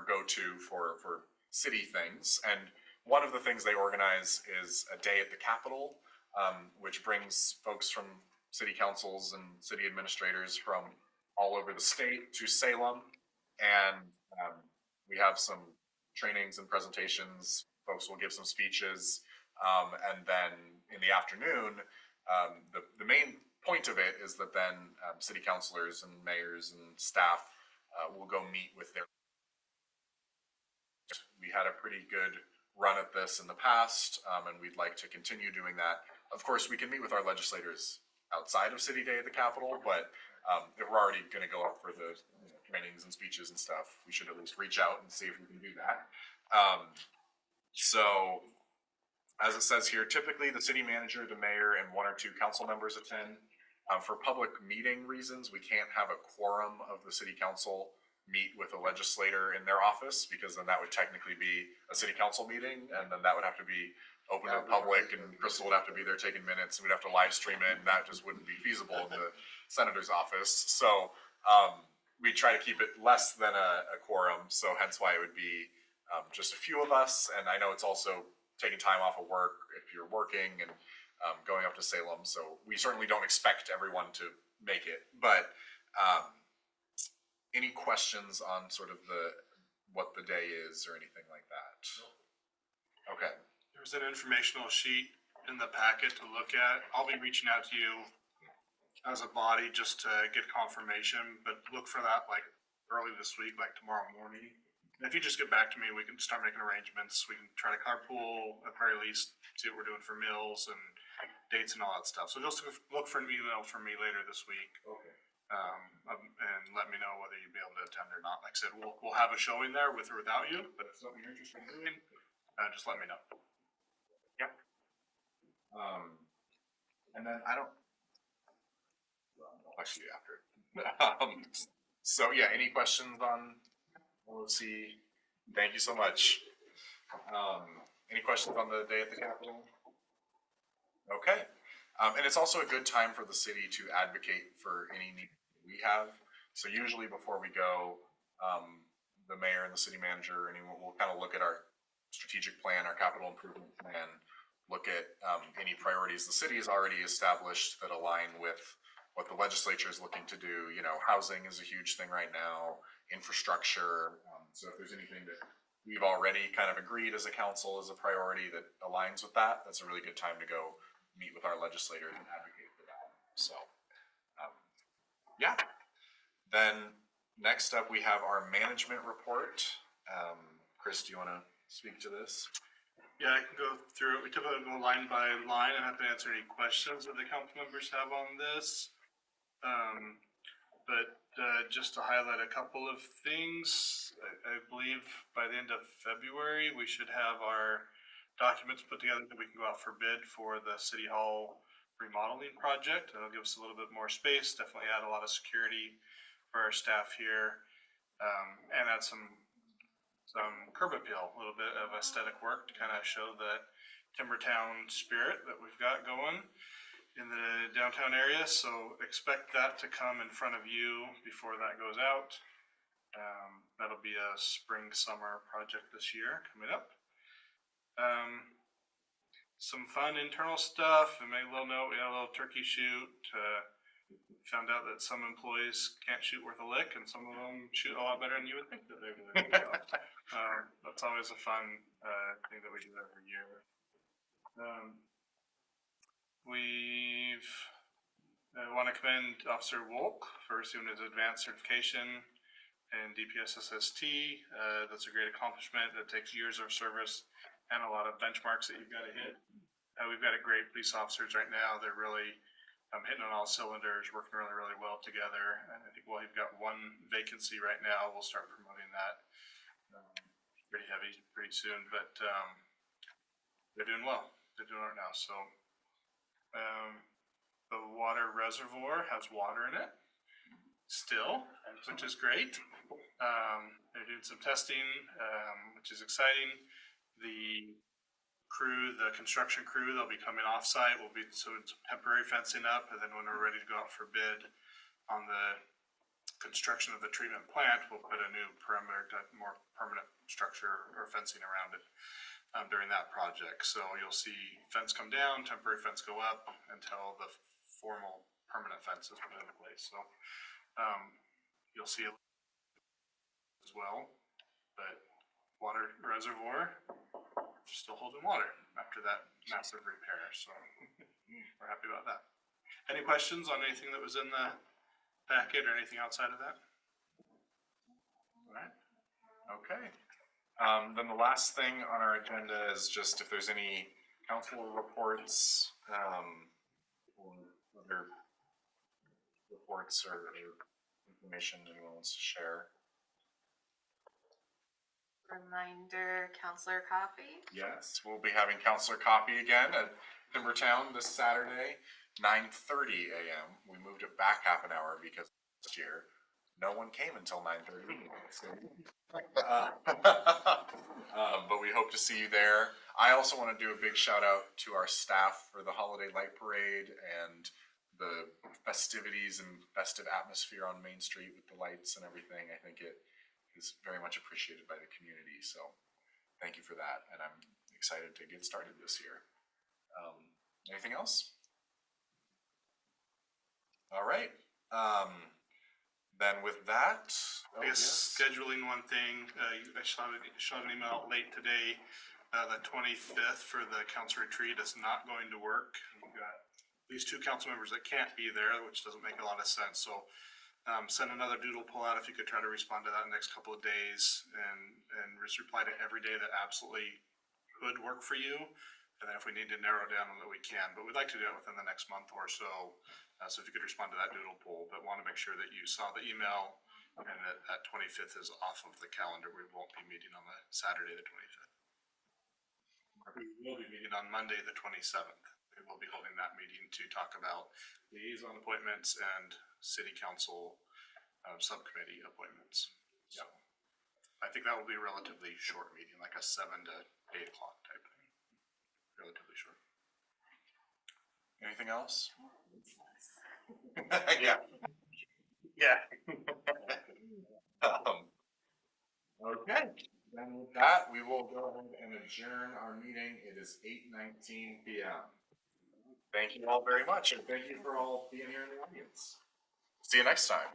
go-to for city things. And one of the things they organize is a day at the Capitol, which brings folks from city councils and city administrators from all over the state to Salem. And we have some trainings and presentations. Folks will give some speeches. And then in the afternoon, the main point of it is that then city councilors and mayors and staff will go meet with their. We had a pretty good run at this in the past, and we'd like to continue doing that. Of course, we can meet with our legislators outside of City Day at the Capitol, but if we're already going to go up for the trainings and speeches and stuff, we should at least reach out and see if we can do that. So, as it says here, typically the city manager, the mayor, and 1 or 2 council members attend. For public meeting reasons, we can't have a quorum of the city council meet with a legislator in their office, because then that would technically be a city council meeting, and then that would have to be open to the public, and Crystal would have to be there taking minutes, and we'd have to live stream it, and that just wouldn't be feasible in the senator's office. So we try to keep it less than a quorum, so hence why it would be just a few of us. And I know it's also taking time off of work if you're working and going up to Salem, so we certainly don't expect everyone to make it. But any questions on sort of what the day is or anything like that? Okay. There's an informational sheet in the packet to look at. I'll be reaching out to you as a body just to get confirmation, but look for that like early this week, like tomorrow morning. And if you just get back to me, we can start making arrangements. We can try to carpool at the very least, see what we're doing for meals and dates and all that stuff. So just look for an email from me later this week. Okay. And let me know whether you'll be able to attend or not. Like I said, we'll have a showing there with or without you, but if it's something you're interested in doing, just let me know. Yeah. And then I'll actually after. So yeah, any questions on LOC? Thank you so much. Any questions on the day at the Capitol? Okay. And it's also a good time for the city to advocate for any need we have. So usually before we go, the mayor and the city manager, and we'll kind of look at our strategic plan, our capital improvement plan, look at any priorities the city has already established that align with what the legislature is looking to do. You know, housing is a huge thing right now, infrastructure. So if there's anything that we've already kind of agreed as a council is a priority that aligns with that, that's a really good time to go meet with our legislators and advocate for that. So, yeah. Then next up, we have our management report. Chris, do you want to speak to this? Yeah, I can go through it. We typically go line by line. I'm happy to answer any questions that the council members have on this. But just to highlight a couple of things, I believe by the end of February, we should have our documents put together that we can go out for bid for the City Hall remodeling project. It'll give us a little bit more space, definitely add a lot of security for our staff here, and add some curb appeal, a little bit of aesthetic work to kind of show that Timbertown spirit that we've got going in the downtown area. So expect that to come in front of you before that goes out. That'll be a spring, summer project this year coming up. Some fun internal stuff. And make a little note, we had a little turkey shoot. Found out that some employees can't shoot worth a lick, and some of them shoot a lot better than you would think that they would. That's always a fun thing that we do every year. We've want to commend Officer Wolk for receiving his advanced certification in DPSSST. That's a great accomplishment. That takes years of service and a lot of benchmarks that you've got to hit. We've got a great police officers right now. They're really hitting on all cylinders, working really, really well together. And I think, well, we've got one vacancy right now. We'll start promoting that pretty heavy pretty soon. But they're doing well. They're doing it right now. So the water reservoir has water in it still, which is great. They're doing some testing, which is exciting. The crew, the construction crew, they'll be coming off-site. We'll be some temporary fencing up, and then when we're ready to go out for bid on the construction of the treatment plant, we'll put a new perimeter, more permanent structure or fencing around it during that project. So you'll see fence come down, temporary fence go up until the formal permanent fence is put in place. So you'll see it as well, but water reservoir still holding water after that massive repair. So we're happy about that. Any questions on anything that was in the packet or anything outside of that? All right. Okay. Then the last thing on our agenda is just if there's any council reports, or other reports or information anyone wants to share. Reminder, Councilor Coffee. Yes, we'll be having Councilor Coffee again at Timbertown this Saturday, 9:30 a.m. We moved it back half an hour because last year no one came until 9:30. But we hope to see you there. I also want to do a big shout out to our staff for the holiday light parade and the festivities and festive atmosphere on Main Street with the lights and everything. I think it is very much appreciated by the community. So thank you for that. And I'm excited to get started this year. Anything else? All right. Then with that, I guess scheduling one thing, I shot an email out late today. The 25th for the council retreat is not going to work. We've got these two council members that can't be there, which doesn't make a lot of sense. So send another doodle pull out if you could try to respond to that in the next couple of days and just reply to every day that absolutely could work for you. And then if we need to narrow down on that, we can. But we'd like to do it within the next month or so. So if you could respond to that doodle poll, but want to make sure that you saw the email and that 25th is off of the calendar. We won't be meeting on the Saturday, the 25th. We will be meeting on Monday, the 27th. We will be holding that meeting to talk about liaison appointments and city council subcommittee appointments. So I think that will be a relatively short meeting, like a 7 to 8 o'clock type thing. Relatively short. anything else? Yeah. Yeah. Okay. Then with that, we will go ahead and adjourn our meeting. It is 8:19 p.m. Thank you all very much, and thank you for all being here in the audience. See you next time.